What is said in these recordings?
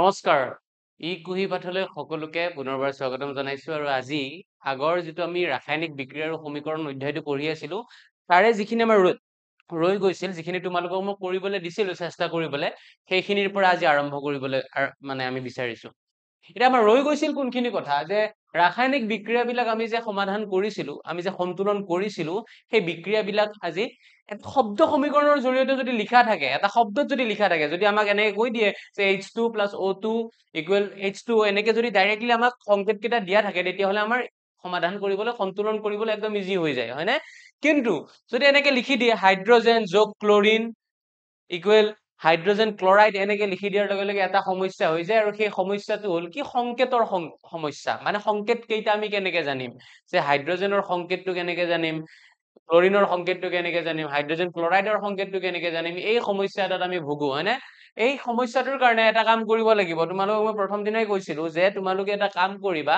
নমস্কাৰ কুহি পাঠলৈ সকলোকে পুনৰবাৰ স্বাগতম জনাইছো আৰু আজি আগৰ যিটো আমি ৰাসায়নিক বিক্ৰিয়া আৰু সমীকৰণ অধ্যায়টো পঢ়ি আছিলো তাৰে যিখিনি আমাৰ ৰৈ গৈছিল যিখিনি তোমালোকক মই কৰিবলৈ দিছিলো চেষ্টা কৰিবলৈ সেইখিনিৰ পৰা আজি আৰম্ভ কৰিবলৈ মানে আমি বিচাৰিছো এতিয়া আমাৰ ৰৈ গৈছিল কোনখিনি কথা যে ৰাসায়নিক বিক্ৰিয়াবিলাক আমি যে সমাধান কৰিছিলো আমি যে সন্তুলন কৰিছিলো সেই বিক্ৰিয়াবিলাক আজি এটা শব্দ সমীকৰণৰ জৰিয়তে যদি লিখা থাকে এটা শব্দত যদি লিখা থাকে যদি আমাক এনেকৈ কৈ দিয়ে যে H2 + O2 = H2 এনেকে যদি ডাইৰেক্টলি আমাক সংকেত কেইটা দিয়া থাকে তেতিয়াহলে আমাৰ সমাধান কৰিবলৈ সন্তুলন কৰিবলৈ একদম ইজি হৈ যায় হয়নে কিন্তু যদি এনেকে লিখি দিয়ে হাইড্ৰোজেন যোগ ক্লোৰিন ইকুৱেল হাইড্ৰোজেন ক্লোৰাইড এনেকে লিখি দিয়াৰ লগে লগে এটা সমস্যা হৈ যায় আৰু সেই সমস্যাটো হ'ল কি সংকেতৰ সমস্যা মানে সংকেত কেইটা আমি কেনেকে জানিম যে হাইড্ৰোজেনৰ সংকেতটো কেনেকে জানিম ক্লোৰিনৰ সংকেতটো কেনেকে জানিম হাইড্ৰোজেন ক্লোৰাইডৰ সংকেতটো কেনেকে জানিম এই সমস্যা এটাত আমি ভুগো হয়নে এই সমস্যাটোৰ কাৰণে এটা কাম কৰিব লাগিব তোমালোকক মই প্ৰথম দিনাই কৈছিলো যে তোমালোকে এটা কাম কৰিবা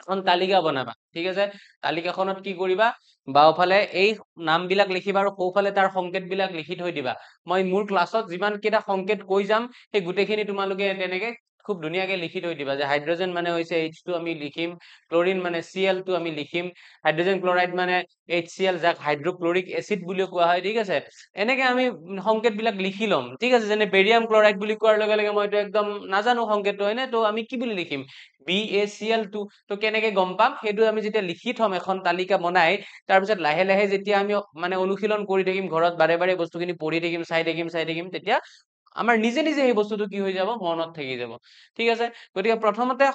এখন তালিকা বনাবা ঠিক আছে তালিকাখনত কি কৰিবা বাওফালে এই নামবিলাক লিখিবা আৰু সোঁফালে তাৰ সংকেতবিলাক লিখি থৈ দিবা মই মোৰ ক্লাছত যিমান কেইটা সংকেত কৈ যাম সেই গোটেইখিনি তোমালোকে তেনেকে খুব ধুনীয়াকে লিখি থৈ দিবা যে হাইড্ৰোজেন মানে হৈছে H2 আমি লিখিম ক্লোৰিন মানে Cl2 আমি লিখিম হাইড্ৰোজেন ক্লোৰাইড মানে HCl যাক হাইড্ৰোক্লোৰিক এসিড বুলিও কোৱা হয় ঠিক আছে এনেকে আমি সংকেতবিলাক লিখি লম ঠিক আছে যেনে বেৰিয়াম ক্লোৰাইড বুলি কোৱাৰ লগে লগে মইতো একদম নাজানো সংকেতটো হয়নে তো আমি কি বুলি লিখিম BaCl2 তো কেনেকে গম পাম সেইটো আমি যেতিয়া লিখি থম এখন তালিকা বনাই তাৰ পিছত লাহে লাহে যেতিয়া আমি মানে অনুশীলন কৰি থাকিম ঘৰত বাৰে বাৰে বস্তুখিনি পঢ়ি থাকিম চাই থাকিম তেতিয়া আমাৰ নিজে নিজে এই বস্তুটো কি হৈ যাব মনত থাকি যাব ঠিক আছে গতিকে প্ৰথমতে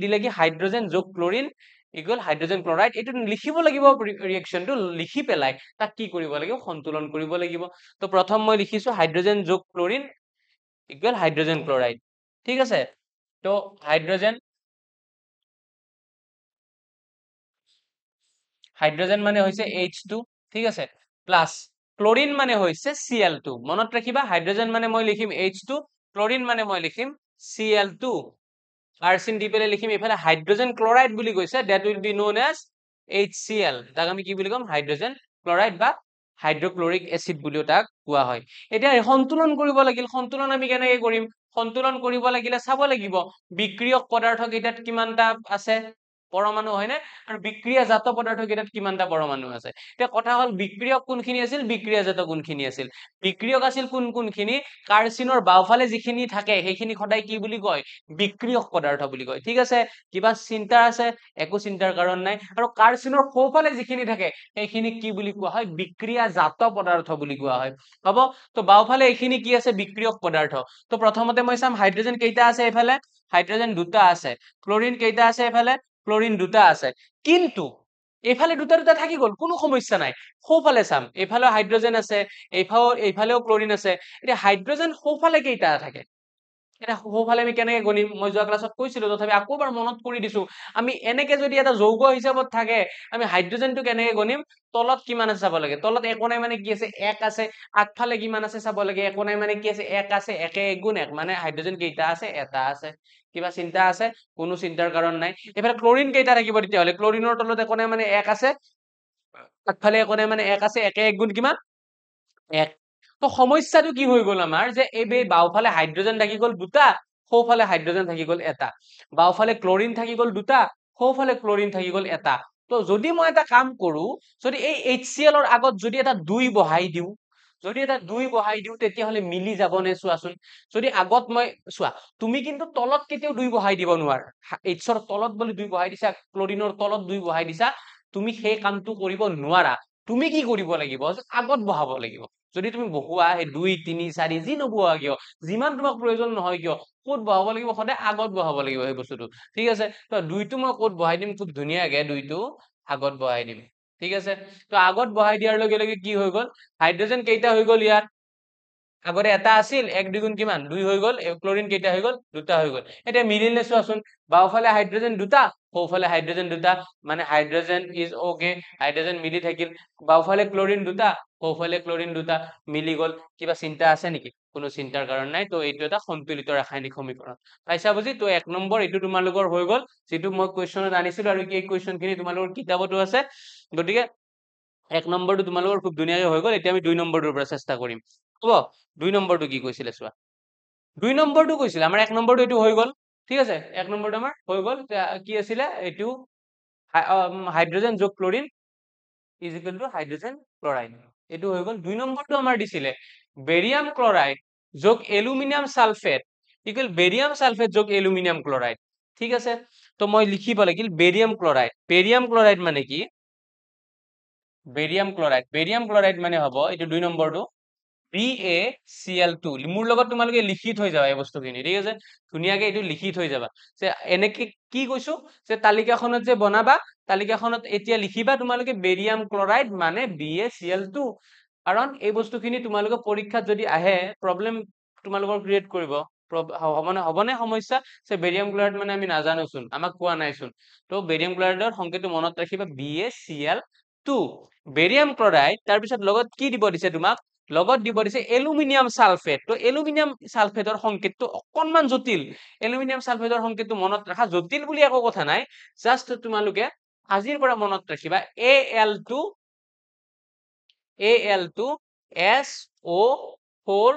দিলে কি হাইড্ৰোজেন যোগ ক্লোৰিন ইকুৱেল হাইড্ৰোজেন ক্লোৰাইড এইটো লিখিব লাগিব ৰিএকচনটো লিখি পেলাই তাক কি কৰিব লাগিব সন্তুলন কৰিব লাগিব তো প্ৰথম মই লিখিছো হাইড্ৰোজেন যোগ ক্লোৰিন ইকুৱেল হাইড্ৰোজেন ক্লোৰাইড ঠিক আছে তো হাইড্ৰোজেন মানে হৈছে H2 ঠিক আছে প্লাস ক্লোৰিন মানে হৈছে Cl2 মনত ৰাখিবা হাইড্ৰোজেন মানে মই লিখিম H2 ক্লোৰিন মানে মই লিখিম Cl2 আৰচিন দি পেলাই লিখিম এফালে হাইড্ৰোজেন ক্লোৰাইড বুলি কৈছে that will be known as HCl তাক আমি কি বুলি কম হাইড্ৰোজেন ক্লোৰাইড বা হাইড্ৰোক্লোৰিক এসিড বুলিও তাক কোৱা হয় এতিয়া সন্তুলন কৰিব লাগিল সন্তুলন আমি কেনেকৈ কৰিম সন্তুলন কৰিব লাগিলে চাব লাগিব বিক্ৰিয়ক পদাৰ্থ কেইটাত কিমানটা আছে পৰমাণু হয়নে আৰু বিক্ৰিয়াজাত পদাৰ্থ কেইটাত কিমানটা পৰমাণু আছে এতিয়া কথা হল বিক্ৰিয়ক কোনখিনি আছিল বিক্ৰিয়াজাত কোনখিনি আছিল বিক্ৰিয়ক আছিল কোনখিনি কাৰ্চিনৰ বাওফালে যিখিনি থাকে সেইখিনি সদায় কি বুলি কয় বিক্ৰিয়ক পদাৰ্থ বুলি কয় ঠিক আছে কিবা চিন্তা আছে একো চিন্তাৰ কাৰণ নাই আৰু কাৰ্চিনৰ সোঁফালে যিখিনি থাকে সেইখিনি কি বুলি কোৱা হয় বিক্ৰিয়াজাত পদাৰ্থ বুলি কোৱা হয় হ'ব তো বাওফালে এইখিনি কি আছে বিক্ৰিয়ক পদাৰ্থ তো প্ৰথমতে মই চাম হাইড্ৰোজেন কেইটা আছে এফালে হাইড্ৰোজেন দুটা আছে ক্লোৰিন কেইটা আছে এফালে ক্লোৰিন দুটা আছে কিন্তু এইফালে দুটা দুটা থাকি গল কোনো সমস্যা নাই সোঁফালে চাম এইফালে হাইড্ৰোজেন আছে এইফালেও ক্লোৰিন আছে এতিয়া হাইড্ৰোজেন সোঁফালে কেইটা থাকে এটা সোঁফালে আমি কেনেকে গণিম মই যোৱা ক্লাছত কৈছিলো তথাপি আকৌ এবাৰ মনত কৰি দিছো আমি এনেকে যদি এটা যৌগ হিচাপত থাকে আমি হাইড্ৰোজেনটো কেনেকে গণিম তলত কিমান আছে চাব লাগে তলত একো নাই মানে কি আছে এক আছে আগফালে কিমান আছে চাব লাগে একো নাই মানে কি আছে এক আছে একে এক গুণ এক মানে হাইড্ৰোজেন কেইটা আছে এটা আছে কিবা চিন্তা আছে কোনো চিন্তাৰ কাৰণ নাই এফালে ক্লোৰিন কেইটা থাকিব তেতিয়াহলে ক্লোৰিনৰ তলত একো নাই মানে এক আছে আগফালে একো নাই মানে এক আছে একে এক গুণ কিমান এক তো সমস্যাটো কি হৈ গল আমাৰ যে এই বাওফালে হাইড্ৰোজেন থাকি গল দুটা সোঁফালে হাইড্ৰোজেন থাকি গল এটা বাওফালে ক্লোৰিন থাকি গল দুটা সোঁফালে ক্লোৰিন থাকি গল এটা তো যদি মই এটা কাম কৰো যদি এই HCl ৰ আগত যদি এটা 2 বহাই দিও যদি এটা 2 বহাই দিও তেতিয়াহলে মিলি যাব নে চোৱাচোন যদি আগত মই চোৱা তুমি কিন্তু তলত কেতিয়াও 2 বহাই দিব নোৱাৰা H ৰ তলত বুলি 2 বহাই দিছা ক্লোৰিনৰ তলত 2 বহাই দিছা তুমি সেই কামটো কৰিব নোৱাৰা তুমি কি কৰিব লাগিব আগত বহাব লাগিব যদি তুমি বহুৱা এই 2 3 4 যি নবহুৱা কিয় যিমান তোমাক প্ৰয়োজন নহয় কিয় ক'ত বহাব লাগিব সদায় আগত বহাব লাগিব এই বস্তুটো ঠিক আছে তো 2টো মই ক'ত বহাই দিম খুব ধুনীয়াকে 2টো আগত বহাই দিম ঠিক আছে তো আগত বহাই দিয়াৰ লগে লগে কি হৈ গল হাইড্ৰোজেন কেইটা হৈ গল ইয়াত আগতে এটা আছিল 1 2 গুণ কিমান 2 হৈ গল ক্লোৰিন কেইটা হৈ গল দুটা হৈ গল এতিয়া মিলিলে চোৱাচোন বাওফালে হাইড্ৰোজেন দুটা সোঁফালে হাইড্ৰোজেন দুটা মানে হাইড্ৰোজেন ইজ ওকে হাইড্ৰোজেন মিলি থাকিল বাওফালে ক্লোৰিন দুটা সোঁফালে ক্লোৰিন দুটা মিলি গল কিবা চিন্তা আছে নেকি কোনো চিন্তাৰ কাৰণ নাই তো এইটো এটা সন্তুলিত ৰাসায়নিক সমীকৰণ পাইছা বুজি তো 1 নম্বৰ এইটো তোমালোকৰ হৈ গল যেটো মই কোৱেশ্চনত আনিছিলো আৰু কি কোৱেশ্চন খিনি তোমালোকৰ কিতাপতো আছে গতিকে 1 নম্বৰটো তোমালোকৰ খুব ধুনীয়াকৈ হৈ গল এতিয়া আমি 2 নম্বৰটোৰ পৰা চেষ্টা কৰিম হ'ব 2 নম্বৰটো কি কৈছিলে চোৱা 2 নম্বৰটো কৈছিল আমাৰ 1 নম্বৰটো এইটো হৈ গ'ল ঠিক আছে 1 নম্বৰটো আমাৰ হৈ গ'ল কি আছিলে এইটো হাইড্ৰোজেন যোগ chlorine is equal to hydrogen chloride এইটো হৈ গ'ল 2 নম্বৰটো আমাৰ দিছিলে বেৰিয়াম ক্লোৰাইড যোগ aluminium sulphate equal barium sulphate যোগ এলুমিনিয়াম ক্লোৰাইড ঠিক আছে তো মই লিখিব লাগিল বেৰিয়াম ক্লোৰাইড মানে কি বেৰিয়াম ক্লোৰাইড মানে হ'ব এইটো 2 নম্বৰটো BaCl2 মোৰ লগত তোমালোকে লিখি থৈ যাবা এই বস্তুখিনি ঠিক আছে ধুনীয়াকে এইটো লিখি থৈ যাবা যে এনেকে কি কৈছো যে তালিকাখনত যে বনাবা তালিকাখনত এতিয়া লিখিবা তোমালোকে বেৰিয়াম ক্লোৰাইড মানে BaCl2 কাৰণ এই বস্তুখিনি তোমালোকে পৰীক্ষাত যদি আহে প্ৰবলেম তোমালোকৰ ক্ৰিয়েট কৰিব হবনে সমস্যা যে বেৰিয়াম ক্লোৰাইড মানে আমি নাজানোচোন আমাক কোৱা নাইচোন তো বেৰিয়াম ক্লোৰাইডৰ সংকেতটো মনত ৰাখিবা BaCl2 বেৰিয়াম ক্লোৰাইড তাৰপিছত লগত কি দিব দিছে তোমাক লগত দিব দিছে এলুমিনিয়াম সালফেট তো এলুমিনিয়াম সালফেটৰ সংকেতটো অকনমান জটিল এলুমিনিয়াম সালফেটৰ সংকেতটো মনত ৰাখা জটিল বুলি একো কথা নাই জাস্ট তোমালোকে আজিৰ পৰা মনত ৰাখিবা Al2SO4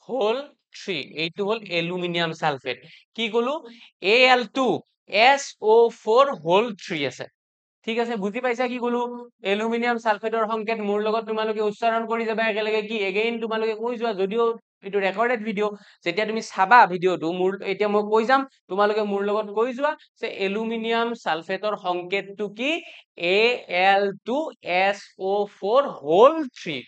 হোল 3 এইটো হল এলুমিনিয়াম সালফেট কি কলো Al2SO4 হোল 3 আছে ঠিক আছে বুজি পাইছা কি কলো এলুমিনিয়াম সালফেটৰ সংকেত মোৰ লগত তোমালোকে উচ্চাৰণ কৰি যাবা একেলগে কি এগেইন তোমালোকে কৈ যোৱা যদিও এইটো ৰেকৰ্ডেড ভিডিও যেতিয়া তুমি চাবা ভিডিওটো মোৰ এতিয়া মই কৈ যাম তোমালোকে মোৰ লগত কৈ যোৱা যে এলুমিনিয়াম সালফেটৰ সংকেতটো কি Al2SO4 হোল 3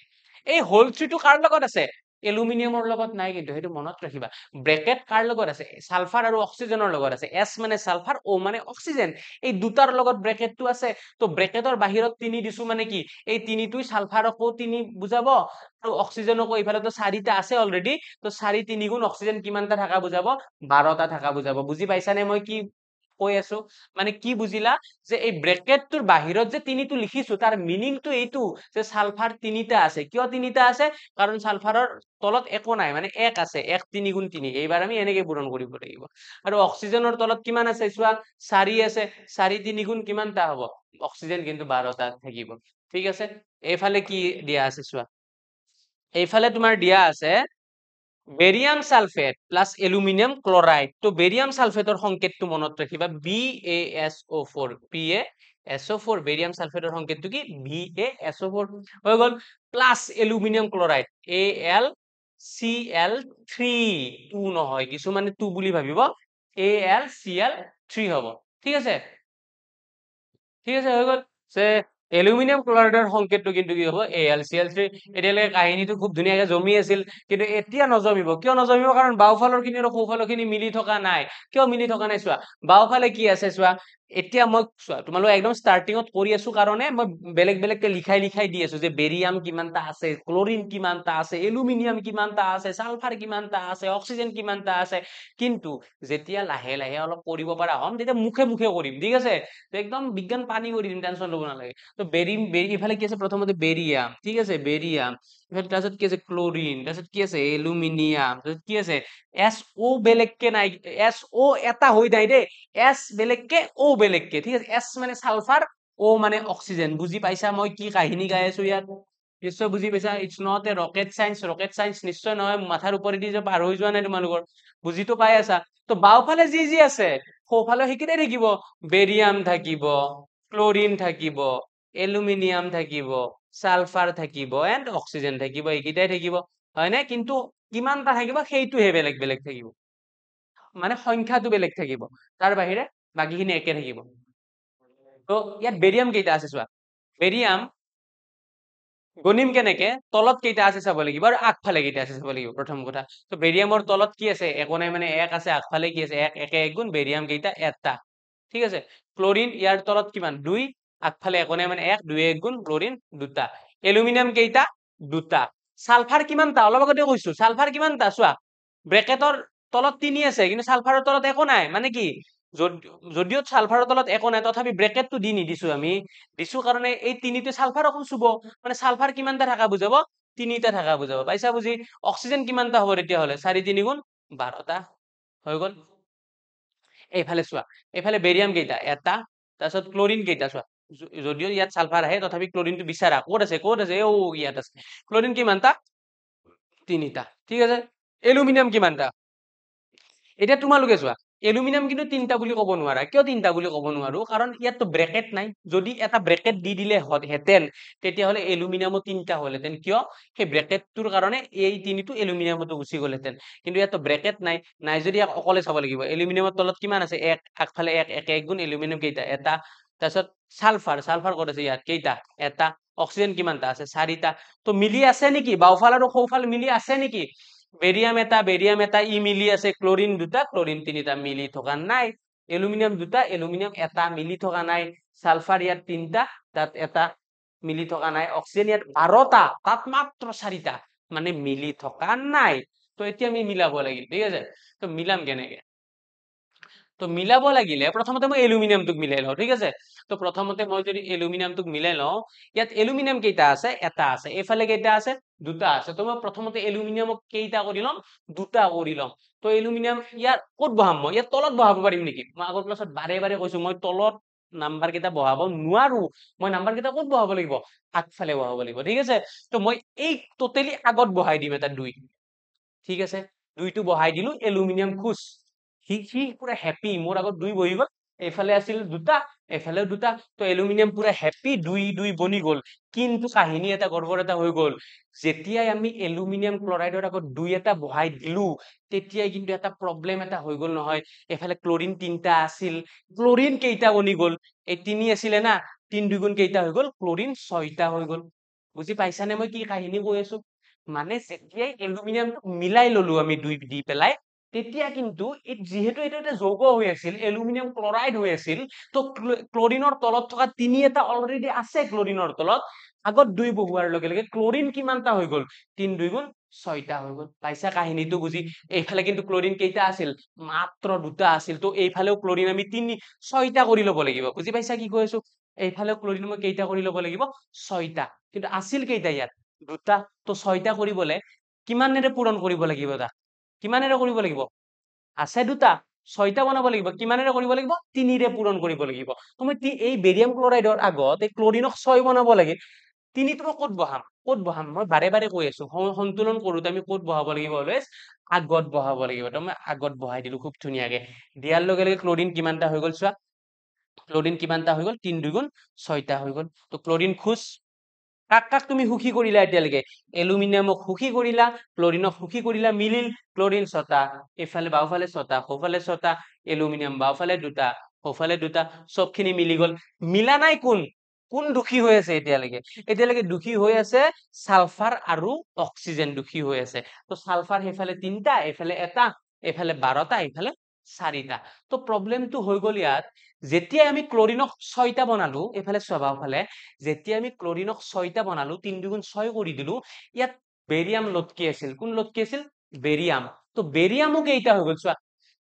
এই হোল 3 টো কাৰ লগত আছে এলুমিনিয়ামৰ লগত নাই কিন্তু সেইটো মনত ৰাখিবা ব্ৰেকেট কাৰ লগত আছে সালফাৰ আৰু অক্সিজেনৰ লগত আছে S মানে সালফাৰ O মানে অক্সিজেন এই দুটাৰ লগত ব্ৰেকেটটো আছে তো ব্ৰেকেটৰ বাহিৰত 3 দিছো মানে কি এই 3টোই সালফাৰকো 3 বুজাব আৰু অক্সিজেনকো ইফালেতো 4টা আছে অলৰেডি তো 4 3 গুণ অক্সিজেন কিমানটা থাকা বুজাব 12টা থাকা বুজাব বুজি পাইছানে মই কি কৈ আছো মানে কি বুজিলা যে এই ব্ৰেকেটটোৰ বাহিৰত যে 3টো লিখিছো তাৰ মিনিংটো এইটো যে সালফাৰ 3টা আছে কিয় 3টা আছে কাৰণ সালফাৰৰ তলত একো নাই মানে 1 আছে 1 3 গুণ 3 এইবাৰ আমি এনেকে পূৰণ কৰিব লাগিব আৰু অক্সিজেনৰ তলত কিমান আছে চোৱা 4 আছে 4 3 গুণ কিমানটা হ'ব অক্সিজেন কিন্তু 12টা থাকিব ঠিক আছে এইফালে কি দিয়া আছে চোৱা এইফালে তোমাৰ দিয়া আছে barium sulphate plus aluminium chloride তো বেৰিয়াম সালফেটৰ সংকেতটো মনত ৰাখিবা BaSO4 BaSO4 বেৰিয়াম সালফেটৰ সংকেতটো কি BaSO4 হৈ গল প্লাস এলুমিনিয়াম ক্লোরাইড AlCl3 2 নহয় কিছু মানে 2 বুলি ভাবিব AlCl3 হ'ব ঠিক আছে হৈ গল সে এলুমিনিয়াম ক্লোৰাইডৰ সংকেতটো কিন্তু কি হ'ব AlCl3 এতিয়ালৈকে কাহিনীটো খুব ধুনীয়াকৈ জমি আছিল কিন্তু এতিয়া নজমিব কিয় নজমিব কাৰণ বাওফালৰ খিনি আৰু সোঁফালৰ খিনি মিলি থকা নাই কিয় মিলি থকা নাই চোৱা বাওফালে কি আছে চোৱা এতিয়া মই চোৱা তোমালোক একদম ষ্টাৰ্টিংত কৰি আছো কাৰণে মই বেলেগ বেলেগকে লিখাই দি আছো যে বেৰিয়াম কিমানটা আছে ক্লোৰিন কিমানটা আছে এলুমিনিয়াম কিমানটা আছে সালফাৰ কিমানটা আছে অক্সিজেন কিমানটা আছে কিন্তু যেতিয়া লাহে লাহে অলপ কৰিব পৰা হম তেতিয়া মুখে মুখে কৰিম ঠিক আছে একদম বিজ্ঞান পানী কৰি দিম টেনশন ল'ব নালাগে তো ইফালে কি আছে প্ৰথমতে বেৰিয়াম ঠিক আছে বেৰিয়াম তাৰপিছত কি আছে ক্লোৰিন তাৰপিছত কি আছে এলুমিনিয়াম তাৰপিছত কি আছে SO বেলেগকে নাই SO এটা হৈ নাই দেই S বেলেগকে O বেলেগকে ঠিক আছে S মানে সালফাৰ O মানে অক্সিজেন বুজি পাইছা মই কি কাহিনী গাই আছো ইয়াত নিশ্চয় বুজি পাইছা it's not a rocket science নিশ্চয় নহয় মাথাৰ ওপৰেদি যে পাৰ হৈ যোৱা নাই তোমালোকৰ বুজিতো পাই আছা তো বাওফালে যি আছে সোঁফালে সেইকেইটাই থাকিব বেৰিয়াম থাকিব ক্লোৰিন থাকিব এলুমিনিয়াম থাকিব সালফাৰ থাকিব এন্ড অক্সিজেন থাকিব এইকেইটাই থাকিব হয়নে কিন্তু কিমানটা থাকিব সেইটোহে বেলেগ বেলেগ থাকিব মানে সংখ্যাটো বেলেগ থাকিব তাৰ বাহিৰে বাকিখিনি একে থাকিব তো ইয়াত বেৰিয়াম কেইটা আছে চোৱা বেৰিয়াম গণিম কেনেকে তলত কেইটা আছে চাব লাগিব আৰু আগফালে কেইটা আছে চাব লাগিব প্ৰথম কথা তো বেৰিয়ামৰ তলত কি আছে একো নাই মানে 1 আছে আগফালে কি আছে 1 1 1 গুণ বেৰিয়াম কেইটা এটা ঠিক আছে ক্লোৰিন ইয়াৰ তলত কিমান 2 আগফালে একো নাই মানে 1 2 1 গুণ ক্লোৰিন দুটা এলুমিনিয়াম কেইটা দুটা সালফাৰ কিমানটা অলপ আগতে কৈছো সালফাৰ কিমানটা চোৱা ব্ৰেকেটৰ তলত 3 আছে কিন্তু সালফাৰৰ তলত একো নাই মানে কি যদিও সালফাৰৰ তলত একো নাই তথাপি ব্ৰেকেটটো দি নিদিছো আমি দিছো কাৰণে এই 3টো সালফাৰকো চুব মানে সালফাৰ কিমানটা থাকা বুজাব 3টা থাকা বুজাব পাইছা বুজি অক্সিজেন কিমানটা হ'ব তেতিয়া হলে 4 3 গুণ 12টা হৈ গল এইফালে চোৱা এইফালে বেৰিয়াম কেইটা এটা তাৰপিছত ক্লোৰিন কেইটা চোৱা যদিও ইয়াত সালফাৰ আহে তথাপি ক্লোৰিনটো বিচাৰা ক'ত আছে ও ইয়াত আছে ক্লোৰিন কিমানটা 3টা ঠিক আছে এলুমিনিয়াম কিমানটা এতিয়া তোমালোকে চোৱা এলুমিনিয়াম কিন্তু তিনটা বুলি ক'ব নোৱাৰা কিয় তিনটা বুলি ক'ব নোৱাৰো কাৰণ ইয়াততো ব্ৰেকেট নাই যদি এটা ব্ৰেকেট দি দিলে হেতেন তেতিয়াহ'লে এলুমিনিয়ামো তিনটা হ'লহেঁতেন কিয় সেই ব্ৰেকেটটোৰ কাৰণে এই তিনিটো এলুমিনিয়ামতো গুচি গ'লহেঁতেন কিন্তু ইয়াততো ব্ৰেকেট নাই নাই যদি ইয়াক অকলে চাব লাগিব এলুমিনিয়ামৰ তলত কিমান আছে এক আগফালে এক গুণ এলুমিনিয়াম কেইটা এটা তাৰপিছত সালফাৰ ক'ত আছে ইয়াত কেইটা এটা অক্সিজেন কিমানটা আছে চাৰিটা তো মিলি আছে নেকি বাওফাল আৰু সোঁফাল মিলি আছে নেকি বেৰিয়াম এটা ই মিলি আছে ক্লোৰিন দুটা ক্লোৰিন তিনিটা মিলি থকা নাই এলুমিনিয়াম দুটা এলুমিনিয়াম এটা মিলি থকা নাই সালফাৰ ইয়াত তিনটা তাত এটা মিলি থকা নাই অক্সিজেন ইয়াত 12টা তাত মাত্ৰ 4টা মানে মিলি থকা নাই তো এতিয়া আমি মিলাব লাগিল ঠিক আছে তো মিলাম কেনেকে তো মিলাব লাগিলে প্ৰথমতে মই এলুমিনিয়ামটোক মিলাই লওঁ ঠিক আছে তো প্ৰথমতে মই যদি এলুমিনিয়ামটোক মিলাই লওঁ ইয়াত এলুমিনিয়াম কেইটা আছে এটা আছে এইফালে কেইটা আছে দুটা আছে তো মই প্ৰথমতে এলুমিনিয়ামক কেইটা কৰি লম দুটা কৰি লম তো এলুমিনিয়াম ইয়াত ক'ত বহাম মই ইয়াত তলত বহাব পাৰিম নেকি মই আগৰ ক্লাছত বাৰে কৈছো মই তলত নাম্বাৰ কেইটা বহাব নোৱাৰো মই নাম্বাৰ কেইটা ক'ত বহাব লাগিব আগফালে বহাব লাগিব ঠিক আছে তো মই এই টোটেলি আগত বহাই দিম এটা 2 ঠিক আছে 2টো বহাই দিলো এলুমিনিয়াম খুশ সি পুৰা হেপী মোৰ আগত 2 বহি গ'ল এইফালে আছিল দুটা এফালেও দুটা তো এলুমিনিয়াম পুৰা হেপী 2 বনি গ'ল কিন্তু কাহিনী এটা গড়বড় এটা হৈ গ'ল যেতিয়াই আমি এলুমিনিয়াম ক্লৰাইডৰ আগত 2 এটা বহাই দিলো তেতিয়াই কিন্তু এটা প্ৰবলেম এটা হৈ গ'ল নহয় এফালে ক্লোৰিন তিনটা আছিল ক্লোৰিন কেইটা বনি গ'ল এই 3 আছিলে না 3 দুগুণ কেইটা হৈ গ'ল ক্লোৰিন 6টা হৈ গ'ল বুজি পাইছানে মই কি কাহিনী কৈ আছো মানে যেতিয়াই এলুমিনিয়ামটো মিলাই ললো আমি 2 দি পেলাই তেতিয়া কিন্তু যেহেতু এটা এটা যৌগ হৈ আছিল এলুমিনিয়াম ক্লৰাইড হৈ আছিল তো ক্লোৰিনৰ তলত থকা 3 এটা অলৰেডি আছে ক্লোৰিনৰ তলত আগত 2 বহুৱাৰ লগে লগে ক্লোৰিন কিমানটা হৈ গ'ল 3 2 গুণ 6টা হৈ গ'ল পাইছা কাহিনীটো বুজি এইফালে কিন্তু ক্লোৰিন কেইটা আছিল মাত্ৰ দুটা আছিল তো এইফালেও ক্লোৰিন আমি 6টা কৰি ল'ব লাগিব বুজি পাইছা কি কৈ আছো এইফালেও ক্লোৰিন মই কেইটা কৰি ল'ব লাগিব 6টা কিন্তু আছিল কেইটা ইয়াত দুটা তো 6টা কৰিবলে কিমানেৰে পূৰণ কৰিব লাগিব তাক কিমানেৰে কৰিব লাগিব আছে দুটা 6টা বনাব লাগিব কিমানেৰে কৰিব লাগিব 3ৰে পূৰণ কৰিব লাগিব তুমি এই বেৰিয়াম ক্লৰাইডৰ আগত এই ক্লোৰিনক 6 বনাব লাগে 3টো ক'ত বহাম মই বাৰে কৈ আছো সন্তুলন কৰোতে আমি ক'ত বহাব লাগিব অলৱেজ আগত বহাব লাগিব তো মই আগত বহাই দিলো খুব ধুনীয়াকে দিয়াৰ লগে লগে ক্লোৰিন কিমানটা হৈ গ'ল চোৱা ক্লোৰিন কিমানটা হৈ গ'ল 3 2 গুণ 6টা হৈ গ'ল তো ক্লোৰিন খুশ কাক তুমি সুখী কৰিলা এতিয়ালৈকে এলুমিনিয়ামক সুখী কৰিলা ক্লোৰিনক সুখী কৰিলা মিলিল ক্লোৰিন 6টা এফালে বাওফালে 6টা সোঁফালে 6টা এলুমিনিয়াম বাওফালে দুটা সোঁফালে দুটা সবখিনি মিলি গ'ল মিলা নাই কোন দুখী হৈ আছে এতিয়ালৈকে দুখী হৈ আছে সালফাৰ আৰু অক্সিজেন দুখী হৈ আছে তো সালফাৰ সেইফালে 3টা এফালে এটা এফালে 12টা এফালে 4টা তো প্ৰবলেমটো হৈ গ'ল ইয়াত যেতিয়া আমি ক্লোৰিনক 6টা বনালো এফালে বাওফালে যেতিয়া আমি ক্লোৰিনক 6টা বনালো 3 2 6 কৰি দিলো ইয়াত বেৰিয়াম লটকি আছিল কোন লটকি আছিল বেৰিয়াম তো বেৰিয়ামো কেইটা হৈ গ'ল চোৱা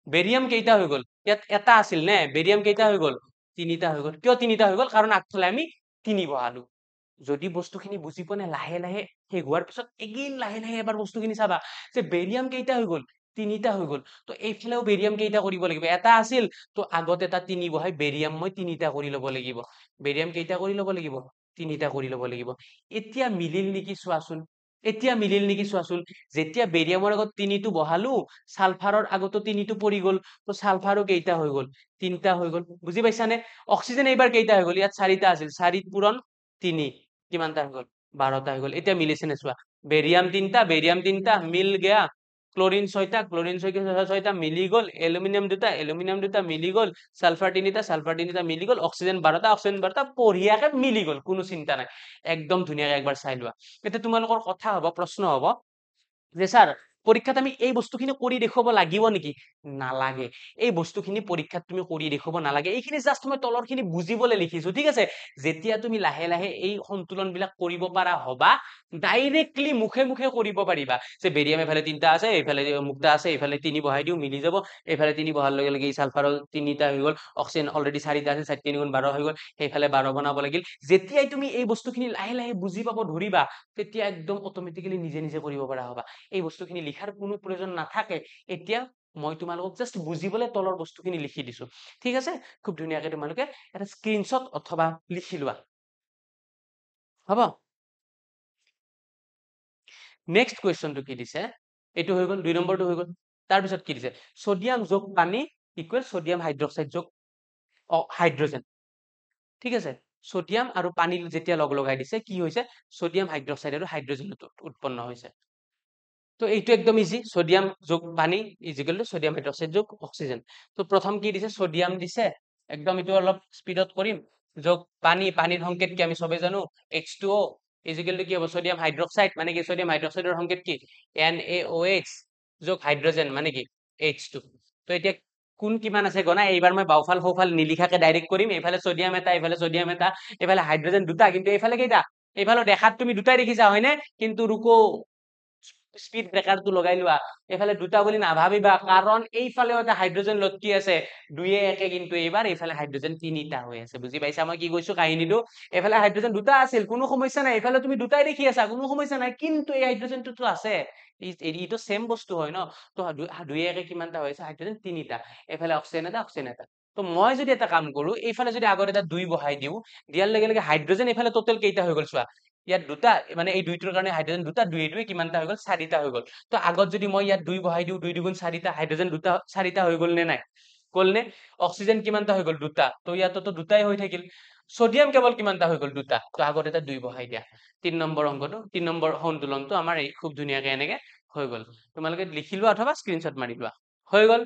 বেৰিয়াম কেইটা হৈ গ'ল ইয়াত এটা আছিল নে বেৰিয়াম কেইটা হৈ গ'ল 3টা হৈ গ'ল কিয় 3টা হৈ গ'ল কাৰণ আগফালে আমি 3 বহালো যদি বস্তুখিনি বুজি পোৱা নাই লাহে শেষ হোৱাৰ পিছত এগেইন লাহে এবাৰ বস্তুখিনি চাবা যে বেৰিয়াম কেইটা হৈ গ'ল 3টা হৈ গ'ল তো এইফালেও বেৰিয়াম কেইটা কৰিব লাগিব এটা আছিল তো আগত এটা 3 বহাই বেৰিয়াম মই 3টা কৰি ল'ব লাগিব বেৰিয়াম কেইটা কৰি ল'ব লাগিব 3টা কৰি ল'ব লাগিব এতিয়া মিলিল নেকি চোৱাচোন যেতিয়া বেৰিয়ামৰ আগত 3টো বহালো সালফাৰৰ আগতো 3টো পৰি গ'ল তো সালফাৰো কেইটা হৈ গ'ল 3টা হৈ গ'ল বুজি পাইছানে অক্সিজেন এইবাৰ কেইটা হৈ গ'ল ইয়াত 4টা আছিল 4 পূৰণ 3 কিমানটা হৈ গ'ল 12টা হৈ গ'ল এতিয়া মিলিছে নে চোৱা বেৰিয়াম 3টা মিল গয়া ক্লোৰিন 6টা মিলি গ'ল এলুমিনিয়াম দুটা মিলি গ'ল সালফাৰ 3টা মিলি গ'ল অক্সিজেন 12টা বঢ়িয়াকে মিলি গ'ল কোনো চিন্তা নাই একদম ধুনীয়াকে একবাৰ চাই লোৱা এতিয়া তোমালোকৰ কথা হ'ব প্ৰশ্ন হ'ব যে স্যাৰ পৰীক্ষাত আমি এই বস্তুখিনি কৰি দেখুৱাব লাগিব নেকি নালাগে এই বস্তুখিনি পৰীক্ষাত তুমি কৰি দেখুৱাব নালাগে এইখিনি জাস্ট মই তলৰখিনি বুজিবলৈ লিখিছো ঠিক আছে যেতিয়া তুমি লাহে এই সন্তুলন বিলাক কৰিব পাৰা হবা ডাইৰেক্টলি মুখে কৰিব পাৰিবা যে বেৰিয়াম এফালে 3টা আছে এইফালে মুক্তা আছে এইফালে 3 বহাই দিও মিলি যাব এইফালে 3 বহাৰ লগে লগে সালফাৰৰ 3টা হৈ গ'ল অক্সিজেন অলৰেডি 4টা আছে 4 3 গুণ 12 হৈ গ'ল সেইফালে 12 বনাব লাগিল যেতিয়াই তুমি এই বস্তুখিনি লাহে বুজি পাব ধৰিবা তেতিয়া একদম অটোমেটিক্যালি নিজে কৰিব পৰা হবা এই বস্তুখিনি লিখাৰ কোনো প্ৰয়োজন নাথাকে এতিয়া মই তোমালোকক জাস্ট বুজিবলৈ তলৰ বস্তুখিনি লিখি দিছো ঠিক আছে খুব ধুনীয়াকৈ তোমালোকে এটা স্ক্ৰিনশ্বট অথবা লিখি লোৱা হ'ব নেক্সট কুৱেশ্যনটো কি দিছে এইটো হৈ গ'ল 2 নম্বৰটো হৈ গ'ল তাৰপিছত কি দিছে সোডিয়াম যোগ পানী ইকুৱেল সোডিয়াম হাইড্ৰক্সাইড যোগ হাইড্ৰজেন ঠিক আছে সোডিয়াম আৰু পানী যেতিয়া লগ লগাই দিছে কি হৈছে সোডিয়াম হাইড্ৰক্সাইড আৰু হাইড্ৰজেন উৎপন্ন হৈছে তো এইটো একদম ইজি সোডিয়াম যোগ পানী ইজিকেল টু সোডিয়াম হাইড্ৰক্সাইড যোগ অক্সিজেন তো প্ৰথম কি দিছে সোডিয়াম দিছে একদম এইটো অলপ স্পিডত কৰিম যোগ পানীৰ সংকেত কি আমি সবে জানো H2O ইজিকেল টু কি হ'ব সোডিয়াম হাইড্ৰক্সাইড মানে কি সোডিয়াম হাইড্ৰক্সাইডৰ সংকেত কি NaOH যোগ হাইড্ৰজেন মানে কি H2 তো এতিয়া কোন কিমান আছে গনা এইবাৰ মই বাওফাল সোফাল নিলিখাকে ডাইৰেক্ট কৰিম এইফালে সোডিয়াম এটা এইফালে সোডিয়াম এটা এইফালে হাইড্ৰজেন দুটা কিন্তু এইফালে কেইটা এইফালে দেখাত তুমি দুটাই দেখিছা হয়নে কিন্তু ৰুকো স্পিড ব্ৰেকাৰটো লগাই লোৱা এইফালে দুটা বুলি নাভাবিবা কাৰণ এইফালেও এটা হাইড্ৰজেন লটকি আছে দুয়ে একে কিন্তু এইবাৰ এইফালে হাইড্ৰজেন তিনিটা হৈ আছে বুজি পাইছা মই কি কৈছো কাহিনীটো এইফালে হাইড্ৰজেন দুটা আছিল কোনো সমস্যা নাই এইফালে তুমি দুটাই দেখি আছা কোনো সমস্যা নাই কিন্তু এই হাইড্ৰজেনটো আছে এইটো সেম বস্তু হয় ন তো দুয়ে একে কিমানটা হৈ আছে হাইড্ৰজেন তিনিটা এইফালে অক্সিজেন এটা তো মই যদি এটা কাম কৰো এইফালে যদি আগত এটা 2 বহাই দিও দিয়াৰ লগে লগে হাইড্ৰজেন এইফালে টোটাল কেইটা হৈ গল চোৱা ইয়াত দুটা মানে এই দুইটোৰ কাৰণে হাইড্ৰজেন দুটা দুই কিমানটা হৈ গল চাৰিটা হৈ গল তো আগত যদি মই ইয়াত 2 বহাই দিও 2 দুগুণ 4টা হাইড্ৰজেন দুটা চাৰিটা হৈ গল নে নাই গল নে অক্সিজেন কিমানটা হৈ গল দুটা তো ইয়াতো তো দুটাই হৈ থাকিল সোডিয়াম কেৱল কিমানটা হৈ গল দুটা তো আগত এটা 2 বহাই দিয়া 3 নম্বৰ অংকটো 3 নম্বৰ সন্তুলনটো আমাৰ এই খুব ধুনীয়াকে এনেকে হৈ গল তোমালোকে লিখি লোৱা অথবা স্ক্ৰিনশ্বট মাৰি লোৱা হৈ গল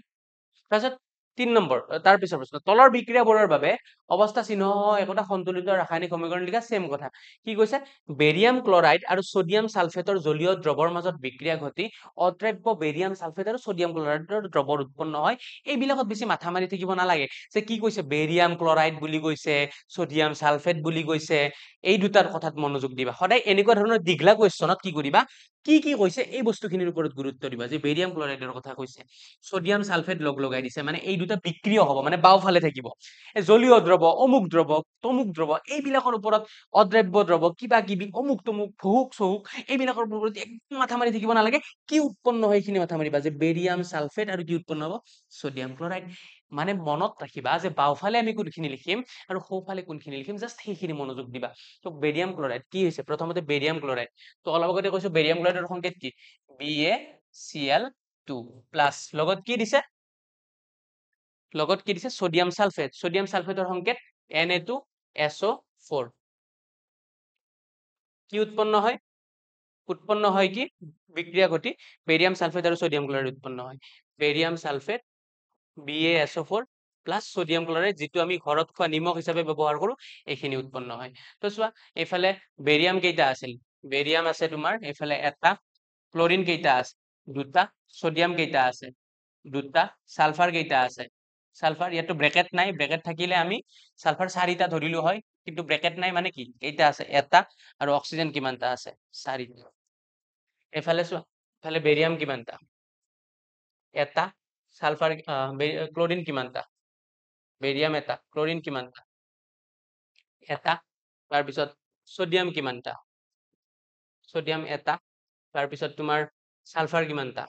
তাৰপিছত 3 নম্বৰ তাৰ পিছৰ প্ৰশ্ন তলৰ বিক্ৰিয়াবোৰৰ বাবে অৱস্থা চিহ্ন একোটা সন্তুলিত ৰাসায়নিক সমীকৰণ লিখা সেম কথা কি কৈছে বেৰিয়াম ক্লৰাইড আৰু সোডিয়াম সালফেটৰ জলীয় দ্ৰৱৰ মাজত বিক্ৰিয়া ঘটি অদ্ৰাব্য বেৰিয়াম সালফেট আৰু সোডিয়াম ক্লৰাইডৰ দ্ৰৱৰ উৎপন্ন হয় এইবিলাকত বেছি মাথা মাৰি থাকিব নালাগে যে কি কৈছে বেৰিয়াম ক্লৰাইড বুলি কৈছে সোডিয়াম সালফেট বুলি কৈছে এই দুটাৰ কথাত মনোযোগ দিবা সদায় এনেকুৱা ধৰণৰ দীঘলা কোৱেশ্চনত কি কৰিবা কি কৈছে এই বস্তুখিনিৰ ওপৰত গুৰুত্ব দিবা যে বেৰিয়াম ক্লৰাইডৰ কথা কৈছে সোডিয়াম সালফেট লগ লগাই দিছে মানে এই দুটা বিক্ৰিয় হ'ব মানে বাওফালে থাকিব জলীয় দ্ৰৱ অমুক দ্ৰৱ তমুক দ্ৰৱ এইবিলাকৰ ওপৰত অদ্ৰাব্য দ্ৰৱ কিবা কিবি অমুক তমুক ভহুক চহুক এইবিলাকৰ ওপৰত একদম মাথা মাৰি থাকিব নালাগে কি উৎপন্ন হয় এইখিনি মাথা মাৰিবা যে বেৰিয়াম সালফেট আৰু কি উৎপন্ন হ'ব সোডিয়াম ক্লৰাইড মানে মনত ৰাখিবা যে বাওফালে আমি কোনখিনি লিখিম আৰু সোঁফালে কোনখিনি লিখিম জাস্ট সেইখিনি মনোযোগ দিবা তো বেৰিয়াম ক্লৰাইড কি হৈছে প্ৰথমতে বেৰিয়াম ক্লৰাইড তো অলপ আগতে কৈছো বেৰিয়াম ক্লৰাইডৰ সংকেত কি BaCl2 প্লাছ লগত কি দিছে সোডিয়াম সালফেটৰ সংকেত Na2SO4 কি উৎপন্ন হয় কি বিক্ৰিয়া ঘটি বেৰিয়াম সালফেট আৰু সোডিয়াম ক্লৰাইড উৎপন্ন হয় barium sulphate BaSO4 plus sodium chloride যেটো আমি ঘৰত খোৱা নিমখ হিচাপে ব্যৱহাৰ কৰো এইখিনি উৎপন্ন হয় তো চোৱা এইফালে বেৰিয়াম কেইটা আছিল বেৰিয়াম আছে তোমাৰ এইফালে এটা ক্লোৰিন কেইটা আছে দুটা সোডিয়াম কেইটা আছে দুটা সালফাৰ কেইটা আছে সালফাৰ ইয়াতো ব্ৰেকেট নাই ব্ৰেকেট থাকিলে আমি সালফাৰ 4টা ধৰিলো হয় কিন্তু ব্ৰেকেট নাই মানে কি কেইটা আছে এটা আৰু অক্সিজেন কিমানটা আছে 4টা এফালে চোৱা এফালে বেৰিয়াম কিমানটা এটা সালফাৰ ক্লোৰিন কিমানটা বেৰিয়াম এটা ক্লোৰিন কিমানটা এটা তাৰ পিছত সোডিয়াম কিমানটা সোডিয়াম এটা তাৰ পিছত তোমাৰ সালফাৰ কিমানটা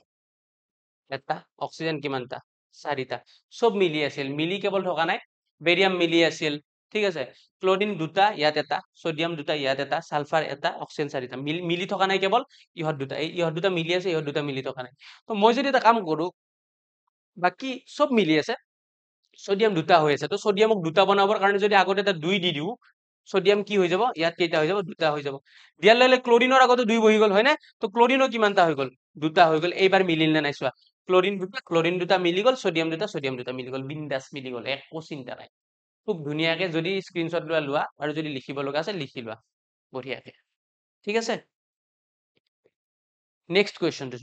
এটা অক্সিজেন কিমানটা 4টা সব মিলি আছিল মিলি কেৱল থকা নাই বেৰিয়াম মিলি আছিল ঠিক আছে ক্লোৰিন দুটা ইয়াত এটা সোডিয়াম দুটা ইয়াত এটা সালফাৰ এটা অক্সিজেন 4টা মিলি থকা নাই কেৱল ইহত দুটা মিলি আছে ইহত দুটা মিলি থকা নাই তো মই যদি এটা কাম কৰো বাকি সব মিলি আছে সোডিয়াম দুটা হৈ আছে তো সোডিয়ামক দুটা বনাবৰ কাৰণে যদি আগতে এটা 2 দি দিও সোডিয়াম কি হৈ যাব ইয়াত কেইটা হৈ যাব দুটা হৈ যাব দিয়াৰ লগে ক্লোৰিনৰ আগতে 2 বহি গল হয় না তো ক্লোৰিনৰ কিমানটা হৈ গল দুটা হৈ গল এইবাৰ মিলিল না নাই চোৱা ক্লোৰিন দুটা মিলি গল সোডিয়াম দুটা মিলি গল বিন্দাস মিলি গল একো চিন্তা নাই খুব ধুনীয়াকে যদি স্ক্ৰিনশ্বট লোৱা আৰু যদি লিখিব লগা আছে লিখি লোৱা বঢ়িয়াকে ঠিক আছে নেক্সট কোৱেশ্চনটো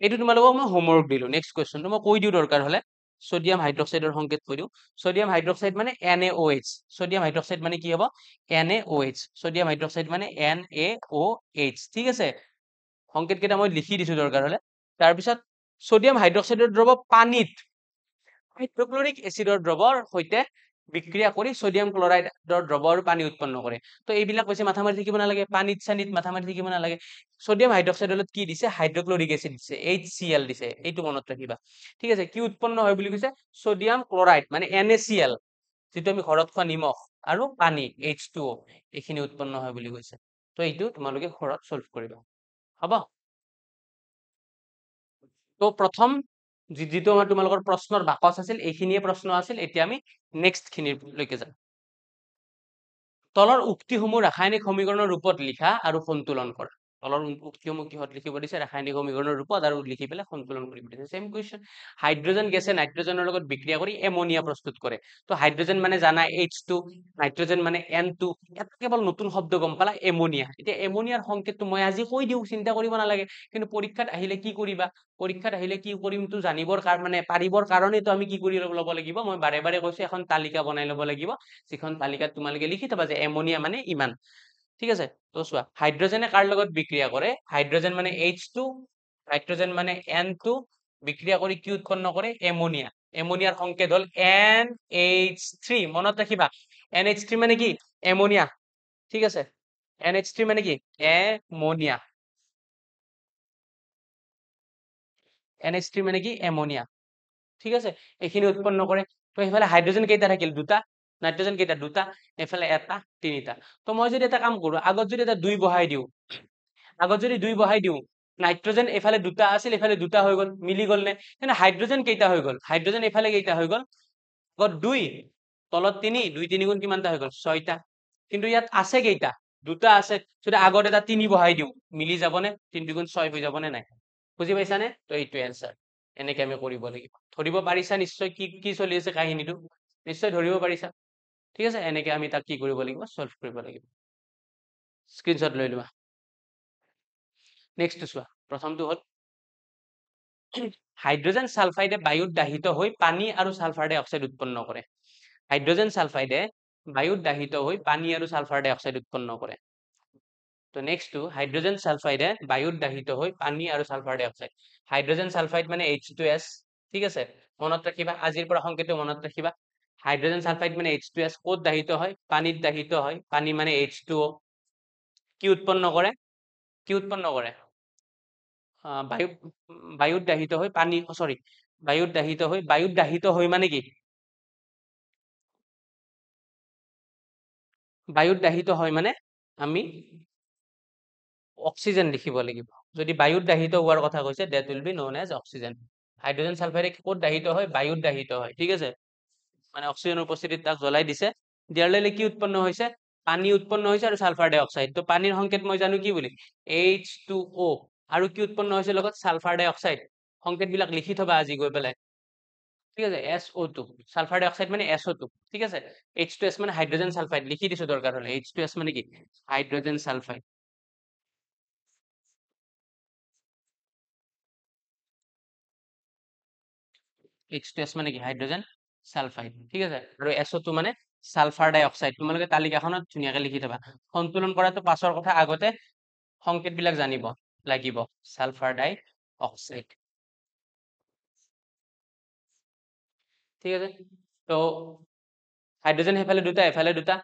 এইটো তোমালোকক মই হোমৱৰ্ক দিলো নেক্সট কোৱেশ্চনটো মই কৈ দিও দৰকাৰ হলে সোডিয়াম হাইড্ৰক্সাইডৰ সংকেত কৈ দিও সোডিয়াম হাইড্ৰক্সাইড মানে NaOH সোডিয়াম হাইড্ৰক্সাইড মানে কি হ'ব NaOH সোডিয়াম হাইড্ৰক্সাইড মানে NaOH ঠিক আছে সংকেত কেইটা মই লিখি দিছো দৰকাৰ হলে তাৰ পিছত সোডিয়াম হাইড্ৰক্সাইডৰ দ্ৰৱ পানীত হাইড্ৰক্লোৰিক এচিডৰ দ্ৰৱৰ সৈতে বিক্ৰিয়া কৰি সোডিয়াম ক্লৰাইডৰ দ্ৰৱ আৰু পানী উৎপন্ন কৰে তো এইবিলাক কৈছে মাথা মাৰি থাকিব নালাগে পানীত চানীত মাথা মাৰি থাকিব নালাগে সোডিয়াম হাইড্ৰক্সাইডত কি দিছে হাইড্ৰক্লোৰিক এচিড দিছে HCl দিছে এইটো মনত ৰাখিবা ঠিক আছে কি উৎপন্ন হয় বুলি কৈছে সোডিয়াম ক্লৰাইড মানে NaCl যেটো আমি ঘৰত খোৱা নিমখ আৰু পানী H2O এইখিনি উৎপন্ন হয় বুলি কৈছে তো এইটো তোমালোকে ঘৰত সলভ কৰিবা হ'ব তো প্ৰথম যিটো আমাৰ তোমালোকৰ প্ৰশ্নৰ বাকচ আছিল এইখিনিয়ে প্ৰশ্ন আছিল। এতিয়া আমি নেক্সট খিনিলৈকে যাম। তলৰ উক্তিসমূহ ৰাসায়নিক সমীকৰণৰ ৰূপত লিখা আৰু সন্তুলন কৰা। তলৰ উক্তিসমূহ কিহত লিখিব দিছে? ৰাসায়নিক সমীকৰণৰ ৰূপত, আৰু লিখি পেলাই সন্তুলন কৰিব দিছে। Same question. হাইড্ৰজেন গেছে নাইট্ৰজেনৰ লগত বিক্ৰিয়া কৰি এমনিয়া প্ৰস্তুত কৰে। তো হাইড্ৰজেন মানে জানা H2, নাইট্ৰজেন মানে N2, এটা কেৱল নতুন শব্দ গম পালা, এমনিয়া। এতিয়া এমনিয়াৰ সংকেতটো মই আজি কৈ দিওঁ, চিন্তা কৰিব নালাগে। কিন্তু পৰীক্ষাত আহিলে কি কৰিবা? পৰীক্ষাত আহিলে কি কৰিম তো জানিবৰ কাৰণে, পাৰিবৰ কাৰণেতো আমি কি কৰি ল'ব লাগিব? মই বাৰে বাৰে কৈছো, এখন তালিকা বনাই ল'ব লাগিব, যিখন তালিকাত তোমালোকে লিখি থবা যে এমনিয়া মানে ইমান। ঠিক আছে? তো চোৱা, হাইড্ৰজেনে কাৰ লগত বিক্ৰিয়া কৰে? হাইড্ৰজেন মানে H2, নাইট্ৰজেন মানে N2, বিক্ৰিয়া কৰি কি উৎপন্ন কৰে? এমনিয়া। এমনিয়াৰ সংকেত হ'ল NH3। মনত ৰাখিবা, NH3 মানে কি? এমনিয়া। ঠিক আছে? NH3 মানে কি? এমনিয়া। NH3 মানে কি? এমনিয়া। ঠিক আছে? এইখিনি উৎপন্ন কৰে। তো এইফালে হাইড্ৰজেন কেইটা থাকিল? দুটা। নাইট্ৰজেন কেইটা? দুটা। এইফালে এটা, তিনিটা। তো মই যদি এটা কাম কৰো, আগত যদি এটা 2 বহাই দিওঁ, আগত যদি 2 বহাই দিওঁ, নাইট্ৰজেন এইফালে দুটা আছিল, এইফালে দুটা হৈ গ'ল, মিলি গ'ল নে? কিন্তু হাইড্ৰজেন কেইটা হৈ গ'ল? হাইড্ৰজেন এইফালে কেইটা হৈ গ'ল? আগত 2, তলত 3, 2 3 গুণ কিমানটা হৈ গ'ল? 6টা। কিন্তু ইয়াত আছে কেইটা? দুটা আছে। যদি আগত এটা 3 বহাই দিওঁ, মিলি যাবনে? 3 2 গুণ 6 হৈ যাবনে নাই? বুজি পাইছানে? তো এইটোৱে এনসাৰ। এনেকে আমি কৰিব লাগিব। ধৰিব পাৰিছা নিশ্চয় কি কি চলি আছে কাহিনীটো? নিশ্চয় ধৰিব পাৰিছা। ঠিক আছে? এনেকে আমি তাক কি কৰিব লাগিব? সলভ কৰিব লাগিব। স্ক্ৰীনশ্বট লৈ লোৱা। নেক্সটটো চোৱা। প্ৰথমটো হ'ল হাইড্ৰজেন সালফাইডে বায়ুত দাহিত হৈ পানী আৰু সালফাৰ ডাই অক্সাইড উৎপন্ন কৰে। হাইড্ৰজেন সালফাইডে বায়ুত দাহিত হৈ পানী আৰু সালফাৰ ডাই অক্সাইড উৎপন্ন কৰে। তো নেক্সটটো, হাইড্ৰজেন সালফাইডে বায়ুত দাহিত হৈ পানী আৰু সালফাৰ ডাই অক্সাইড। হাইড্ৰজেন সালফাইড মানে H2S। ঠিক আছে? মনত ৰাখিবা, আজিৰ পৰা সংকেতটো মনত ৰাখিবা। হাইড্ৰজেন সালফাইড মানে H2S। ক'ত দাহিত হয়? পানীত দাহিত হয়। পানী মানে H2O। কি উৎপন্ন কৰে? কি উৎপন্ন কৰে? বায়ুত দাহিত হৈ পানী, সরি, বায়ুত দাহিত হৈ মানে কি? বায়ুত দাহিত হয় মানে আমি অক্সিজেন লিখিব লাগিব। যদি বায়ুত দাহিত হোৱাৰ কথা কৈছে, that will be known as oxygen. Hydrogen সালফাইডে ক'ত দাহিত হয়? বায়ুত দাহিত হয়। ঠিক আছে? মানে অক্সিজেনৰ উপস্থিতিত তাক জ্বলাই দিছে, দিয়াৰ লগে কি উৎপন্ন হৈছে? পানী উৎপন্ন হৈছে আৰু সালফাৰ ডাই অক্সাইড। তো পানীৰ সংকেত মই জানো কি বুলি? H2O। আৰু কি উৎপন্ন হৈছে লগত? সালফাৰ ডাই অক্সাইড। সংকেত বিলাক লিখি থবা আজি গৈ পেলাই। ঠিক আছে? SO2, সালফার ডাই অক্সাইড মানে SO2। ঠিক আছে? H2S মানে হাইড্রোজেন সালফাইড, লিখি দিছো দরকার হলে। H2S মানে কি? Hydrogen sulphide. H2S মানে কি? Hydrogen sulphide. ঠিক আছে? আৰু SO2 মানে সালফাৰ ডাই অক্সাইড। তোমালোকে তালিকাখনত ধুনীয়াকে লিখি থবা। সন্তুলন কৰাটো পাছৰ কথা, আগতে সংকেত বিলাক জানিব লাগিব। সালফার ডাই অক্সাইড। ঠিক আছে? তো হাইড্রোজেন এফালে দুটা, এফালে দুটা,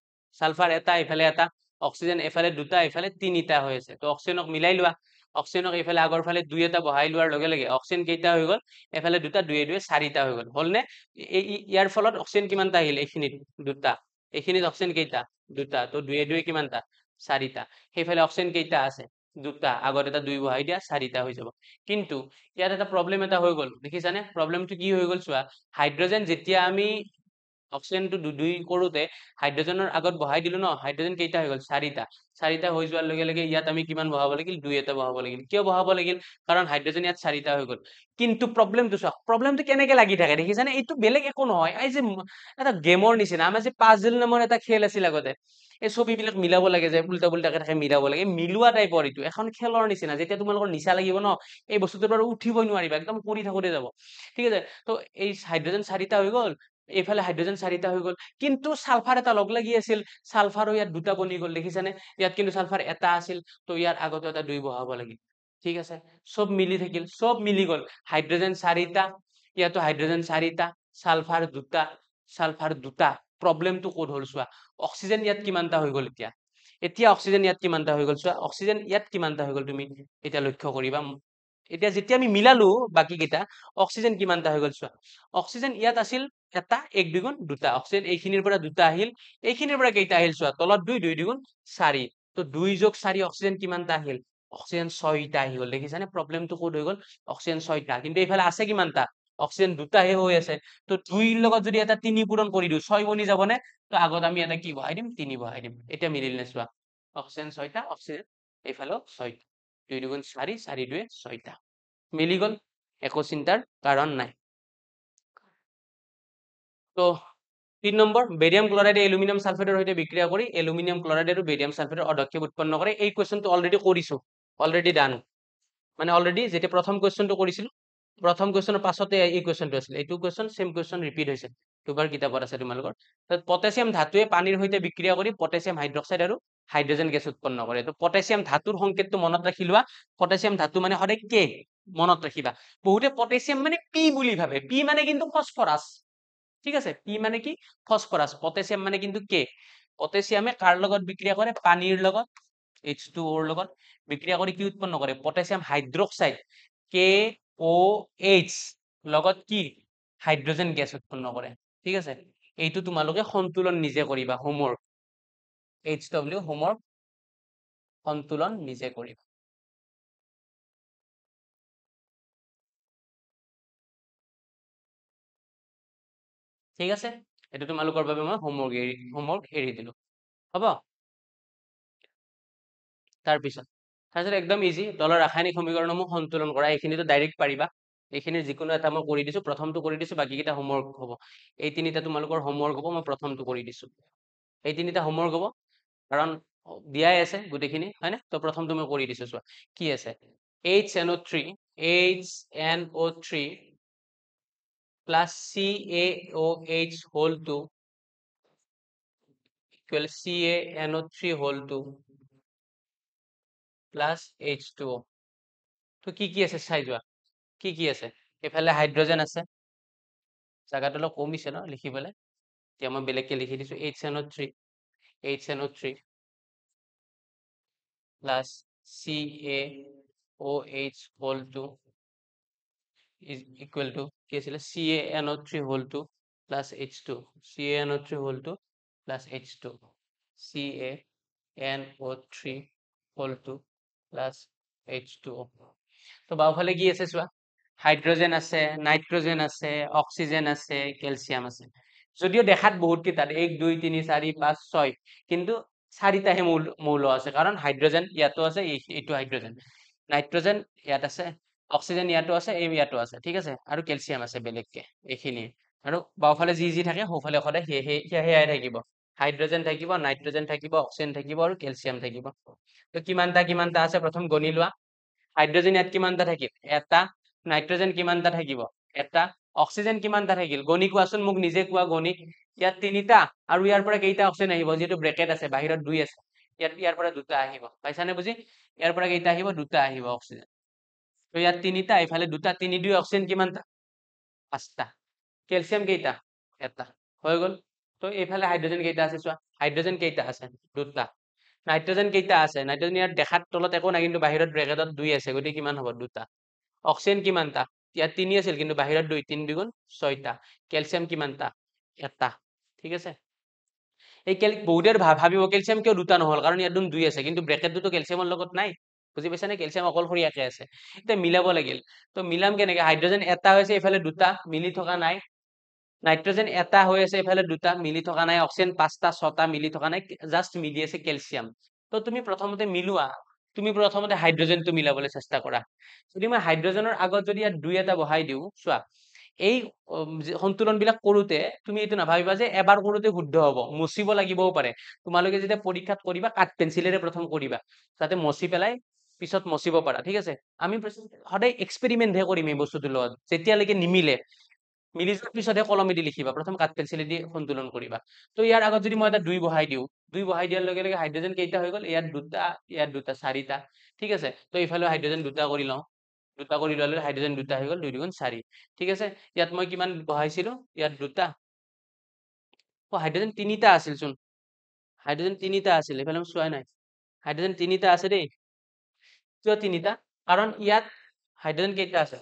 সালফার এটা, এফালে এটা, অক্সিজেন এফালে দুটা, এফালে তিনিটা হৈ আছে। তো অক্সিজেনক মিলাই লোৱা। অক্সিজেনক এইফালে আগৰ ফালে 2 এটা বহাই লোৱাৰ লগে লগে অক্সিজেন কেইটা হৈ গ'ল? এফালে দুটা, 2 2 4টা হৈ গ'ল। হ'লনে? ইয়াৰ ফলত অক্সিজেন কিমানটা আহিল? এইখিনিত দুটা। এইখিনিত অক্সিজেন কেইটা? দুটা। তো 2 2 কিমানটা? 4টা। সেইফালে অক্সিজেন কেইটা আছে? দুটা। আগত এটা 2 বহাই দিয়া, 4টা হৈ যাব। কিন্তু ইয়াত এটা প্ৰব্লেম এটা হৈ গ'ল, দেখিছানে? প্ৰব্লেমটো কি হৈ গ'ল চোৱা। হাইড্ৰজেন যেতিয়া আমি অক্সিজেনটো 2 কৰোতে হাইড্ৰজেনৰ আগত বহাই দিলো ন, হাইড্ৰজেন কেইটা হৈ গ'ল? 4টা। 4টা হৈ যোৱাৰ লগে লগে ইয়াত আমি কিমান বহাব লাগিল? 2 এটা বহাব লাগিল। কিয় বহাব লাগিল? কাৰণ হাইড্ৰজেন ইয়াত 4টা হৈ গ'ল। কিন্তু প্ৰব্লেমটো চোৱা, প্ৰব্লেমটো কেনেকে লাগি থাকে দেখিছানে? এইটো বেলেগ একো নহয়, এই যে এটা গেমৰ নিচিনা। আমাৰ যে পাজল নামৰ এটা খেল আছিল আগতে, এই ছবিবিলাক মিলাব লাগে যে উল্টা পুল্টাকে থাকে, মিলাব লাগে, মিলোৱা টাইপৰ এইটো এখন খেলৰ নিচিনা। যেতিয়া তোমালোকৰ নিচা লাগিব ন, এই বস্তুটোৰ পৰা উঠিবই নোৱাৰিবা, একদম কৰি থাকোতে যাব। ঠিক আছে? তো এই হাইড্ৰজেন 4টা হৈ গ'ল, এইফালে হাইড্ৰজেন 4টা হৈ গ'ল, কিন্তু সালফাৰ এটা লগ লাগি আছিল। সালফাৰো ইয়াত দুটা বনি গ'ল, দেখিছানে? ইয়াত কিন্তু সালফাৰ এটা আছিল, তো ইয়াৰ আগতে এটা 2 বহাব লাগিল। ঠিক আছে? সব মিলি থাকিল, সব মিলি গ'ল। হাইড্ৰজেন 4টা, ইয়াতো হাইড্ৰজেন 4টা, সালফাৰ দুটা, সালফাৰ দুটা। প্ৰব্লেমটো ক'ত হ'ল চোৱা। অক্সিজেন ইয়াত কিমানটা হৈ গ'ল এতিয়া? এতিয়া অক্সিজেন ইয়াত কিমানটা হৈ গ'ল চোৱা। অক্সিজেন ইয়াত কিমানটা হৈ গ'ল তুমি এতিয়া লক্ষ্য কৰিবা। এতিয়া যেতিয়া আমি মিলালো বাকি কেইটা, অক্সিজেন কিমানটা হৈ গ'ল চোৱা। অক্সিজেন ইয়াত আছিল এটা, 1 2 গুণ দুটা। অক্সিজেন এইখিনিৰ পৰা দুটা আহিল, এইখিনিৰ পৰা কেইটা আহিল চোৱা। তলত 2, 2 2 গুণ 4। তো 2 যোগ 4 অক্সিজেন কিমানটা আহিল? অক্সিজেন 6টা আহি গ'ল। দেখিছানে? প্ৰব্লেমটো ক'ত হৈ গ'ল? অক্সিজেন 6টা। কিন্তু এইফালে আছে কিমানটা? অক্সিজেন দুটাহে হৈ আছে তো 2ৰ লগত যদি এটা 3 পূৰণ কৰি দিওঁ 6 বনি যাবনে তো আগত আমি এটা কি বহাই দিম 3 বহাই দিম এতিয়া মিলিল নে চোৱা অক্সিজেন 6টা অক্সিজেন এইফালেও 6টা 2 দুগুণ 4 4 দুয়ে 6টা মিলি গ'ল একো চিন্তাৰ কাৰণ নাই তো 3 নম্বৰ বেৰিয়াম ক্লৰাইডে এলুমিনিয়াম সালফেটৰ সৈতে বিক্ৰিয়া কৰি এলুমিনিয়াম ক্লৰাইড আৰু বেৰিয়াম সালফেটৰ অধক্ষেপ উৎপন্ন কৰে এই কোৱেশ্চনটো অলৰেডি কৰিছো অলৰেডি ডান মানে অলৰেডি যেতিয়া প্ৰথম কোৱেশ্চনটো কৰিছিলো প্ৰথম কোৱেশ্চনৰ পাছতে এই কোৱেশ্চনটো আছিল এইটো কোৱেশ্চন সেম কোৱেশ্চন ৰিপিট হৈছে দুবাৰ কিতাপত আছে তোমালোকৰ পটাছিয়াম ধাতুৱে পানীৰ সৈতে বিক্ৰিয়া কৰি পটাছিয়াম হাইড্ৰক্সাইড আৰু হাইড্ৰজেন গেছ উৎপন্ন কৰে তো পটাছিয়াম ধাতুৰ সংকেতটো মনত ৰাখি লোৱা পটাছিয়াম ধাতু মানে সদায় কে মনত ৰাখিবা বহুতে পটাছিয়াম মানে পি বুলি ভাবে পি মানে কিন্তু ফসফৰাছ ঠিক আছে পি মানে কি ফসফরাস পটাছিয়াম মানে কিন্তু কে পটাছিয়ামে কার লগত বিক্রিয়া করে পানির লগত H2O ৰ লগত বিক্ৰিয়া কৰি কি উৎপন্ন কৰে পটাছিয়াম হাইড্ৰক্সাইড KOH লগত কি হাইড্ৰোজেন গেছ উৎপন্ন কৰে ঠিক আছে এইটো তোমালোকে সন্তুলন নিজে কৰিবা হোমৱৰ্ক HW হোমৱৰ্ক সন্তুলন নিজে কৰিবা ঠিক আছে এটা তোমালোকৰ বাবে মই হোমৱৰ্ক এৰি দিলো হ'ব তাৰপিছত একদম ইজি দলৰ ৰাসায়নিক সমীকৰণসমূহ সন্তুলন কৰা এইখিনিতো ডাইৰেক্ট পাৰিবা এইখিনিৰ যিকোনো এটা মই কৰি দিছো প্ৰথমটো কৰি দিছো বাকীকেইটা হোমৱৰ্ক হ'ব এই তিনিটা তোমালোকৰ হোমৱৰ্ক হ'ব মই প্ৰথমটো কৰি দিছো এই তিনিটা হোমৱৰ্ক হ'ব কাৰণ দিয়াই আছে গোটেইখিনি হয়নে তো প্ৰথমটো মই কৰি দিছো চোৱা কি আছে HNO3 plus CaOH whole 2 equal CaNO3 whole 2 plus H2O তো কি আছে চাই যোৱা কি আছে এফালে হাইড্ৰোজেন আছে জায়গাটো অলপ কমিছে ন লিখিবলৈ এতিয়া মই বেলেগকে লিখি দিছো HNO3 plus CaOH whole 2 is equal to কি আছিল CaNO3 whole 2 plus H2 CaNO3 whole 2 plus H2 CaNO3 whole 2 plus H2O তো বাওফালে কি আছে চোৱা হাইড্ৰোজেন আছে নাইট্ৰোজেন আছে অক্সিজেন আছে ক্যালসিয়াম আছে যদিও দেখাত বহুত কেইটাত 1 2 3 4 5 6 কিন্তু চাৰিটাহে মৌল আছে কাৰণ হাইড্ৰোজেন ইয়াতো আছে এইটো হাইড্ৰোজেন নাইট্ৰোজেন ইয়াত আছে অক্সিজেন ইয়াতো আছে ইয়াতো আছে ঠিক আছে আৰু ক্যালসিয়াম আছে বেলেগকে এইখিনি আৰু বাওফালে যি থাকে সোফালে সদায় সেয়াই থাকিব হাইড্ৰোজেন থাকিব নাইট্ৰোজেন থাকিব অক্সিজেন থাকিব আৰু ক্যালসিয়াম থাকিব তো কিমানটা আছে প্ৰথম গণি লোৱা হাইড্ৰোজেন ইয়াত কিমানটা থাকিল এটা নাইট্ৰোজেন কিমানটা থাকিব এটা অক্সিজেন কিমানটা থাকিল গণি কোৱাচোন মোক নিজে কোৱা গণি ইয়াত তিনিটা আৰু ইয়াৰ পৰা কেইটা অক্সিজেন আহিব যেটো ব্ৰেকেট আছে বাহিৰত 2 আছে ইয়াৰ পৰা দুটা আহিব পাইছানে বুজি ইয়াৰ পৰা কেইটা আহিব দুটা আহিব অক্সিজেন তো ইয়াত তিনিটা ইফালে দুটা 3 2 অক্সিজেন কিমানটা পাঁচটা ক্যালসিয়াম কেইটা এটা হৈ গ'ল তো এইফালে হাইড্ৰোজেন কেইটা আছে চোৱা হাইড্ৰোজেন কেইটা আছে দুটা নাইট্ৰোজেন কেইটা আছে নাইট্ৰোজেন ইয়াত দেখাত তলত একো নাই কিন্তু বাহিৰত ব্ৰেকেটত 2 আছে গতি কিমান হ'ব দুটা অক্সিজেন কিমানটা ইয়াত 3 আছিল কিন্তু বাহিৰত 2 3 দুগুণ 6টা ক্যালসিয়াম কিমানটা এটা ঠিক আছে এই বহুতের ভাবিব ক্যালসিয়াম কিয় দুটা নহল কাৰণ ইয়াত 2 আছে কিন্তু ব্ৰেকেটটো ক্যালসিয়ামৰ লগত নাই বুজি পাইছা নে ক্যালসিয়াম অকলশৰীয়াকে আছে এটা মিলাব লাগিল তো মিলাম কেনেকে হাইড্ৰোজেন এটা হৈছে এফালে দুটা মিলি থকা নাই নাইট্ৰোজেন এটা হৈ আছে এফালে দুটা মিলি থকা নাই অক্সিজেন 5টা 6টা মিলি থকা নাই জাস্ট মিলি আছে ক্যালসিয়াম তো তুমি প্ৰথমতে মিলোৱা তুমি প্ৰথমতে হাইড্ৰোজেনটো মিলাবলৈ চেষ্টা কৰা যদি মই হাইড্ৰোজেনৰ আগত যদি ইয়াত 2 এটা বহাই দিওঁ চোৱা এই সন্তুলন বিলাক কৰোতে তুমি এইটো নাভাবিবা যে এবাৰ কৰোতে শুদ্ধ হ'ব মুছিব লাগিবও পাৰে তোমালোকে যেতিয়া পৰীক্ষাত কৰিবা কাট পেন্সিলেৰে প্ৰথম কৰিবা যাতে মছি পেলাই পিছত মছিব পাৰা ঠিক আছে আমি সদায় এক্সপেৰিমেন্টহে কৰিম এই বস্তুটোৰ লগত যেতিয়ালৈকে নিমিলে মিলি যোৱাৰ পিছতহে কলমেদি লিখিবা প্ৰথম কাট পেন্সিলেদি সন্তুলন কৰিবা তো ইয়াৰ আগত যদি মই এটা 2 বহাই দিওঁ 2 বহাই দিয়াৰ লগে লগে হাইড্ৰোজেন কেইটা হৈ গ'ল ইয়াত দুটা 4টা ঠিক আছে তো ইফালে হাইড্ৰোজেন দুটা কৰি লওঁ দুটা কৰি ললে হাইড্ৰোজেন দুটা হৈ গ'ল 2 2 4 ঠিক আছে ইয়াত মই কিমান বহাইছিলো ইয়াত দুটা হাইড্ৰোজেন তিনিটা আছিল চোন হাইড্ৰোজেন তিনিটা আছিল এফালে মই চোৱাই নাই হাইড্ৰোজেন তিনিটা আছে দেই কিয় তিনিটা কাৰণ ইয়াত হাইড্ৰোজেন কেইটা আছে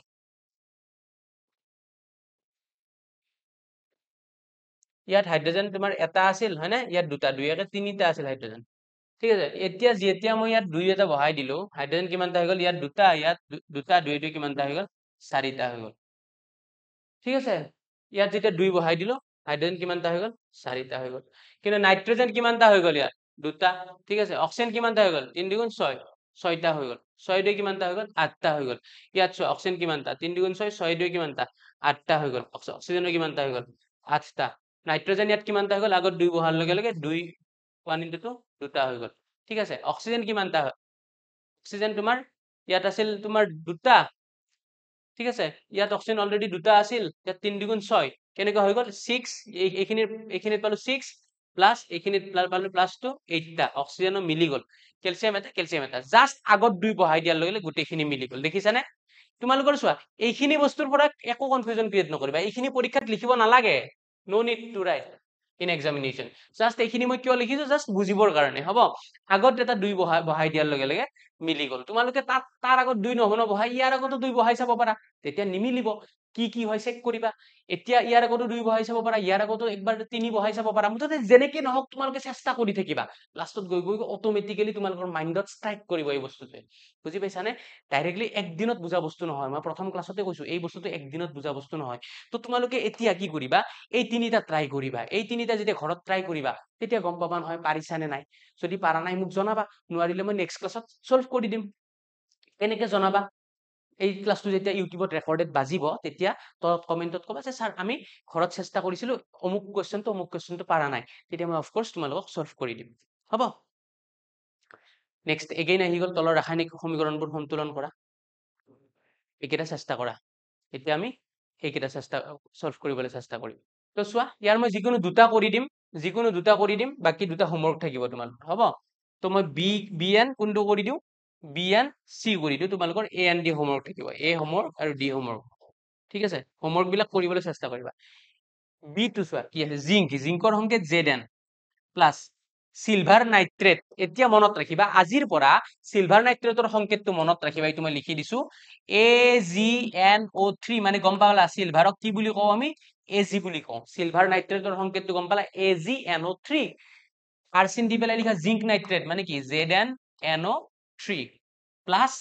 ইয়াত হাইড্ৰোজেন তোমাৰ এটা আছিল হয়নে ইয়াত দুটা দুই একে তিনিটা আছিল হাইড্ৰোজেন ঠিক আছে যেতিয়া মই ইয়াত 2 এটা বহাই দিলো হাইড্ৰোজেন কিমানটা হৈ গ'ল ইয়াত দুটা ইয়াত দুটা 2 2 কিমানটা হৈ গ'ল 4টা হৈ গ'ল ঠিক আছে ইয়াত যেতিয়া 2 বহাই দিলো হাইড্ৰোজেন কিমানটা হৈ গল 4টা হৈ গল কিন্তু নাইট্ৰোজেন কিমানটা হৈ গল ইয়াত দুটা ঠিক আছে অক্সিজেন কিমানটা হৈ গল 3 2 6 6টা হৈ গল 6 2 কিমানটা হৈ গল 8টা হৈ গল ইয়াত অক্সিজেন কিমানটা 3 2 6 6 2 কিমানটা 8টা হৈ গল অক্সিজেনৰ কিমানটা হৈ গল 8টা নাইট্ৰোজেন ইয়াত কিমানটা হৈ গল আগত 2 বহাৰ লগে লগে 2 1 into 2 দুটা হৈ গল ঠিক আছে অক্সিজেন কিমানটা হয় অক্সিজেন তোমাৰ ইয়াত আছিল তোমাৰ দুটা ঠিক আছে ইয়াত অক্সিজেন অলৰেডি দুটা আছিল ইয়াত 3 2 6 কেনেকৈ হৈ গল 6 এইখিনিত পালো 6 প্লাস এইখিনিত পালো প্লাস 2 8টা অক্সিজেনো মিলি গল কেলছিয়াম এটা জাস্ট আগত 2 বহাই দিয়াৰ লগে লগে গোটেইখিনি মিলি গল দেখিছানে তোমালোকৰ চোৱা এইখিনি বস্তুৰ পৰা একো কনফিউজন ক্ৰিয়েট নকৰিবা এইখিনি পৰীক্ষাত লিখিব নালাগে no need to write in examination just এইখিনি মই কিয় লিখিছো জাস্ট বুজিবৰ কাৰণে হ'ব আগত এটা 2 বহাই দিয়াৰ লগে লগে মিলি গল তোমালোকে তাৰ আগত 2 নহনো বহাই ইয়াৰ আগতো 2 বহাই চাব পাৰা তেতিয়া নিমিলিব কি হয় চেক কৰিবা এতিয়া ইয়াৰ আগতো 2 বহাই চাব পাৰা ইয়াৰ আগতো একবাৰ 3 বহাই চাব পাৰা মুঠতে যেনেকে নহওক তোমালোকে চেষ্টা কৰি থাকিবা লাষ্টত গৈ অটোমেটিক্যালি তোমালোকৰ মাইন্ডত স্ট্ৰাইক কৰিব এই বস্তুতে বুজি পাইছানে ডাইৰেক্টলি একদিনত বুজা বস্তু নহয় মই প্ৰথম ক্লাছতে কৈছো এই বস্তুটো একদিনত বুজা বস্তু নহয় তো তোমালোকে এতিয়া কি কৰিবা এই তিনিটা ট্ৰাই কৰিবা এই তিনিটা যেতিয়া ঘৰত ট্ৰাই কৰিবা তেতিয়া গম পাবা নহয় পাৰিছা নে নাই যদি পাৰা নাই মোক জনাবা নোৱাৰিলে মই নেক্সট ক্লাছত সলভ কৰি দিম কেনেকে জনাবা এই ক্লাছটো যেতিয়া ইউটিউবত ৰেকৰ্ডেড বাজিব তেতিয়া তলত কমেন্টত কবা যে স্যাৰ আমি ঘৰত চেষ্টা কৰিছিলো অমুক কোৱেশ্চনটো পাৰা নাই তেতিয়া মই অফ কোৰ্স তোমালোকক সলভ কৰি দিম হ'ব নেক্সট এগেইন আহি গল তলৰ ৰাসায়নিক সমীকৰণবোৰ সন্তুলন কৰা এইকেইটা চেষ্টা কৰা এতিয়া আমি এইকেইটা সলভ কৰিবলৈ চেষ্টা কৰিম তো চোৱা ইয়াৰ মই যিকোনো দুটা কৰি দিম বাকি দুটা হোমৱৰ্ক থাকিব তোমালোকৰ হ'ব তো মই বি এন কোনটো কৰি দিও বি এন সি কৰি দিও তোমালোকৰ এ এন ডি হোমৱৰ্ক থাকিব এ হোমৱৰ্ক আৰু ডি হোমৱৰ্ক ঠিক আছে হোমৱৰ্ক বিলাক কৰিবলৈ চেষ্টা কৰিবা বি টু চোৱা কি আছে জিংকৰ সংকেত Z N plus silver nitrate এতিয়া মনত ৰাখিবা আজিৰ পৰা সিলভাৰ নাইট্ৰেটৰ সংকেতটো মনত ৰাখিবা এইটো মই লিখি দিছো AgNO3 মানে গম পালা সিলভাৰক কি বুলি কওঁ আমি Ag বুলি কওঁ সিলভাৰ নাইট্ৰেটৰ সংকেতটো গম পালা AgNO3 আৰ্চিন দি পেলাই লিখা জিংক নাইট্ৰেট মানে কি ZnNO3 প্লাস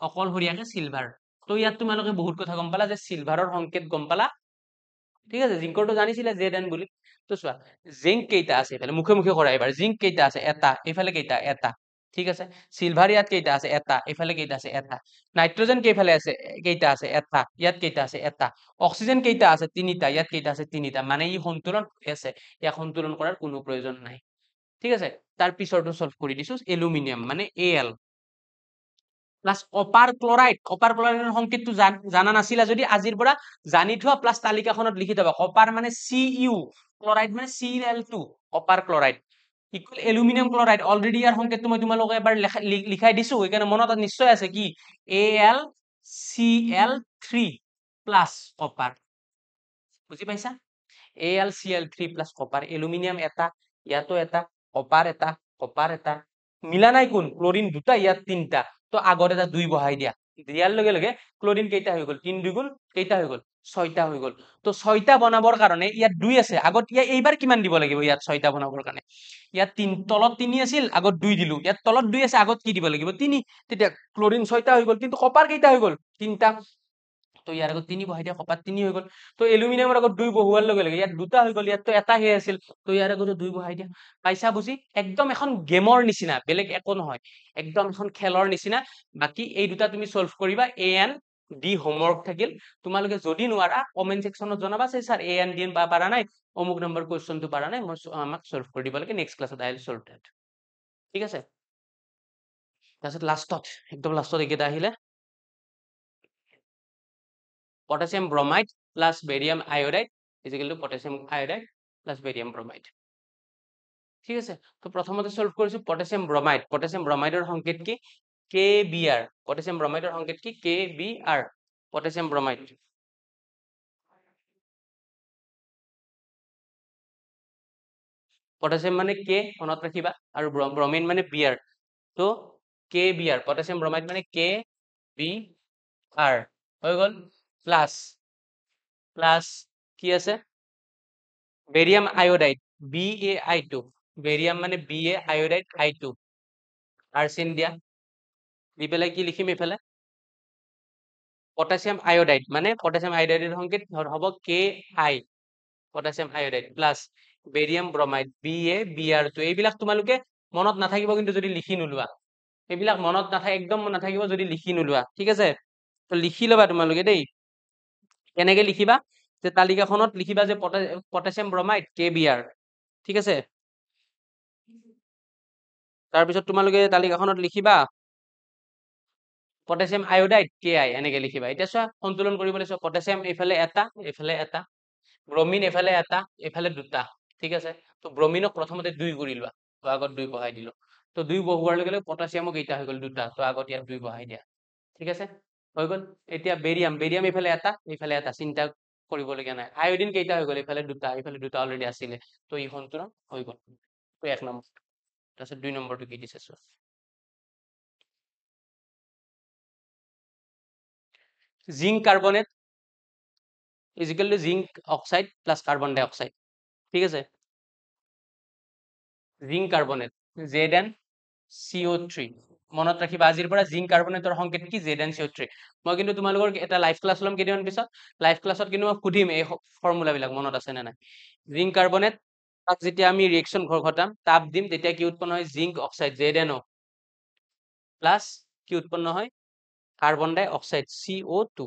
অকলশৰীয়াকে সিলভাৰ তো ইয়াত তোমালোকে বহুত কথা গম পালা যে সিলভাৰৰ সংকেত গম পালা ঠিক আছে জিংকৰটো জানিছিলে Zn বুলি তো চোৱা জিংক কেইটা আছে এফালে মুখে মুখে কৰা এবাৰ জিংক কেইটা আছে এটা এফালে কেইটা এটা ঠিক আছে সিলভাৰ ইয়াত কেইটা আছে এটা এফালে কেইটা আছে এটা নাইট্ৰোজেন কেইফালে আছে কেইটা আছে এটা ইয়াত কেইটা আছে এটা অক্সিজেন কেইটা আছে তিনিটা ইয়াত কেইটা আছে তিনিটা মানে ই সন্তুলন আছে ইয়াক সন্তুলন কৰাৰ কোনো প্ৰয়োজন নাই ঠিক আছে তাৰ পিছৰটো সলভ কৰি দিছো এলুমিনিয়াম মানে Al প্লাস কপাৰ ক্লোৰাইডৰ সংকেতটো জানা নাছিলা যদি আজিৰ পৰা জানি থোৱা প্লাস তালিকাখনত লিখি থবা কপাৰ মানে Cu ক্লোৰাইড মানে Cl2 copper chloride equal aluminium chloride already ইয়াৰ সংকেতটো মই তোমালোকক এবাৰ লিখাই দিছো সেইকাৰণে মনত নিশ্চয় আছে কি AlCl3 প্লাস কপাৰ বুজি পাইছা AlCl3 প্লাস কপাৰ এলুমিনিয়াম এটা ইয়াতো এটা কপাৰ এটা মিলা নাই কোন ক্লোৰিন দুটা ইয়াত তিনটা তো আগত এটা 2 বহাই দিয়া দিয়াৰ লগে লগে ক্লোৰিন কেইটা হৈ গল 3 2 গুণ কেইটা হৈ গল 6টা হৈ গল তো 6টা বনাবৰ কাৰণে ইয়াত 2 আছে আগত এইবাৰ কিমান দিব লাগিব ইয়াত 6টা বনাবৰ কাৰণে ইয়াত 3 তলত 3 আছিল আগত 2 দিলো ইয়াত তলত 2 আছে আগত কি দিব লাগিব 3 তেতিয়া ক্লোৰিন 6টা হৈ গল কিন্তু কপাৰ কেইটা হৈ গল 3টা তো ইয়াৰ আগত 3 বহাই দিয়া কপাৰ 3 হৈ গল তো এলুমিনিয়ামৰ আগত 2 বহোৱাৰ লগে লগে ইয়াত দুটা হৈ গল ইয়াত তো এটা হে আছিল তো ইয়াৰ আগত 2 বহাই দিয়া পাইছা বুজি একদম এখন গেমৰ নিচিনা বেলেগ একো নহয় একদম এখন খেলৰ নিচিনা বাকি এই দুটা তুমি সলভ কৰিবা এ এন ডি হোমৱৰ্ক থাকিল তোমালোকে যদি নোৱাৰা কমেন্ট সেকশনত জনাবা যে স্যাৰ এ এন ডি পাৰা নাই অমুক নম্বৰ কোৱেশ্চনটো পাৰা নাই মই আমাক সলভ কৰি দিব লাগে নেক্সট ক্লাছত আই উইল সলভ দ্যাট ঠিক আছে তাৰপিছত লাষ্টত একদম লাষ্টত এইকেইটা আহিলে potassium bromide plus barium iodide is equal to potassium iodide plus barium bromide ঠিক আছে তো প্ৰথমতে সলভ কৰিছো potassium bromideৰ সংকেত কি KBr potassium bromideৰ সংকেত কি KBr potassium bromide potassium মানে K মনত ৰাখিবা আৰু bromine মানে Br তো KBr potassium bromide মানে KBr হৈ গল প্লাস কি আছে বেৰিয়াম আয়োডাইড BaI2 বেৰিয়াম মানে Ba আয়োডাইড I2 আৰ্চিন দিয়া দি পেলাই কি লিখিম এফালে পটাছিয়াম আয়োডাইড মানে পটাছিয়াম আয়োডাইডের সংকেত হ'ব Ki potassium iodide plus barium bromide BaBr2 এইবিলাক তোমালোকে মনত নাথাকিব কিন্তু যদি লিখি নোলোৱা এইবিলাক মনত নাথাকে একদম নাথাকিব যদি লিখি নোলোৱা ঠিক আছে তো লিখি ল'বা তোমালোকে দেই কেনেকে লিখিবা যে তালিকাখনত লিখিবা যে পটাছিয়াম ব্ৰমাইড KBr ঠিক আছে তাৰপিছত তোমালোকে তালিকাখনত লিখিবা পটাছিয়াম আয়োডাইড Ki এনেকে লিখিবা এতিয়া চোৱা সন্তুলন কৰিবলৈ চোৱা পটাছিয়াম এইফালে এটা ব্ৰমিন এফালে এটা এফালে দুটা ঠিক আছে তো ব্ৰমিনক প্ৰথমতে 2 কৰি লোৱা তো আগত 2 বহাই দিলো তো 2 বহোৱাৰ লগে লগে পটাছিয়ামক এইটা হৈ গ'ল দুটা তো আগত ইয়াত 2 বহাই দিয়া ঠিক আছে হৈ গ'ল এতিয়া বেৰিয়াম এইফালে এটা চিন্তা কৰিবলগীয়া নাই আয়োডিন কেইটা হৈ গ'ল এইফালে দুটা অলৰেডি আছিলে তো ই সন্তুলন হৈ গ'ল তো 1 নম্বৰ তাৰপিছত 2 নম্বৰটো কি দিছে চোৱা zinc carbonate is equal to zinc oxide plus carbon dioxide ঠিক আছে জিংক কাৰ্বনেট ZnCO3 মনত ৰাখিবা আজিৰ পৰা জিংক কাৰ্বনেটৰ সংকেত কি ZnCO3 মই কিন্তু তোমালোকৰ এটা লাইভ ক্লাছ লম কেইদিনমান পিছত লাইভ ক্লাছত কিন্তু মই সুধিম এই ফৰ্মুলা বিলাক মনত আছে নে নাই জিংক কাৰ্বনেট তাক যেতিয়া আমি ৰিয়েকশন ঘটাম তাপ দিম তেতিয়া কি উৎপন্ন হয় জিংক অক্সাইড ZnO প্লাস কি উৎপন্ন হয় কাৰ্বন ডাই অক্সাইড CO2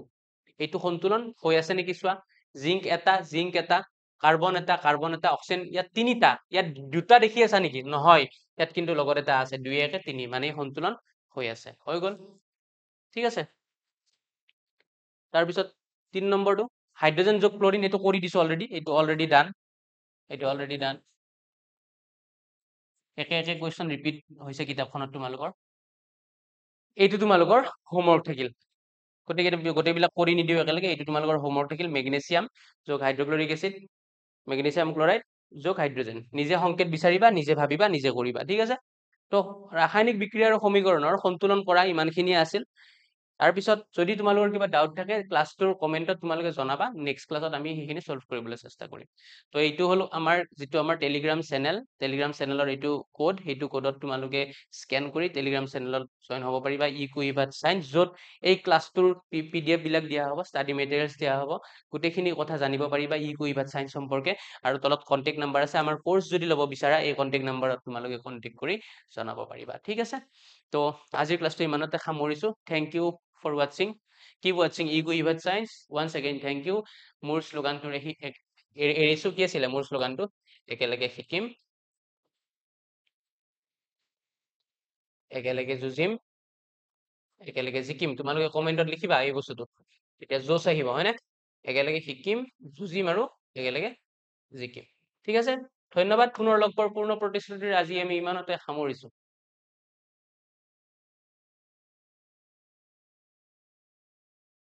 এইটো সন্তুলন হৈ আছে নেকি চোৱা জিংক এটা কাৰ্বন এটা অক্সিজেন ইয়াত তিনিটা ইয়াত দুটা দেখি আছা নেকি নহয় ইয়াত কিন্তু লগত এটা আছে 2 1 3 মানে সন্তুলন হৈ আছে হৈ গ'ল ঠিক আছে তাৰ পিছত 3 নম্বৰটো হাইড্ৰোজেন যোগ ক্লোৰিন এটো কৰি দিছো অলৰেডি এটো অলৰেডি ডান একে কোৱেশ্চন ৰিপিট হৈছে কিতাপখনত তোমালোকৰ এইটো তোমালোকৰ হোমৱৰ্ক থাকিল গোটেইবিলাক কৰি নিদিও একেলগে এইটো তোমালোকৰ হোমৱৰ্ক থাকিল মেগনেছিয়াম যোগ হাইড্ৰক্লোৰিক এসিড মেগনেছিয়াম ক্লোৰাইড যোগ হাইড্ৰোজেন নিজে সংকেত বিচাৰিবা নিজে ভাবিবা নিজে কৰিবা ঠিক আছে তো ৰাসায়নিক বিক্ৰিয়া আৰু সমীকৰণৰ সন্তুলন কৰা ইমানখিনিয়ে আছিল তাৰপিছত যদি তোমালোকৰ কিবা ডাউট থাকে ক্লাছটোৰ কমেন্টত তোমালোকে জনাবা নেক্সট ক্লাছত আমি সেইখিনি সলভ কৰিবলৈ চেষ্টা কৰিম তো এইটো হলো আমাৰ যেটো আমাৰ টেলিগ্ৰাম চেনেলৰ এইটো কোড সেইটো কোডত তোমালোকে স্ক্যান কৰি টেলিগ্ৰাম চেনেলত জয়েন হ'ব পাৰিবা ইকুইভাত সায়েন্স যত এই ক্লাছটোৰ পিডিএফ বিলাক দিয়া হ'ব ষ্টাডি মেটেৰিয়েলছ দিয়া হ'ব গোটেইখিনি কথা জানিব পাৰিবা ইকুইভাত সায়েন্স সম্পৰ্কে আৰু তলত কন্টেক্ট নাম্বাৰ আছে আমাৰ কোৰ্স যদি ল'ব বিচাৰা এই কন্টেক্ট নাম্বাৰত তোমালোকে কন্টেক্ট কৰি জনাব পাৰিবা ঠিক আছে তো আজিৰ ক্লাছটো ইমানতে সামৰিছো thank you for watching keep watching equivat science once again thank you মোৰ শ্লোগানটো এৰিছো কি আছিল মোৰ শ্লোগানটো একেলগে শিকিম একেলগে যুঁজিম একেলগে জিকিম তোমালোকে কমেন্টত লিখিবা এই বস্তুটো তেতিয়া জোশ আহিব হয় না একেলগে শিকিম যুঁজিম আৰু একেলগে জিকিম ঠিক আছে ধন্যবাদ পুনৰ লগ পোৱাৰ পূৰ্ণ প্ৰতিশ্ৰুতিৰে আজি আমি ইমানতে সামৰিছো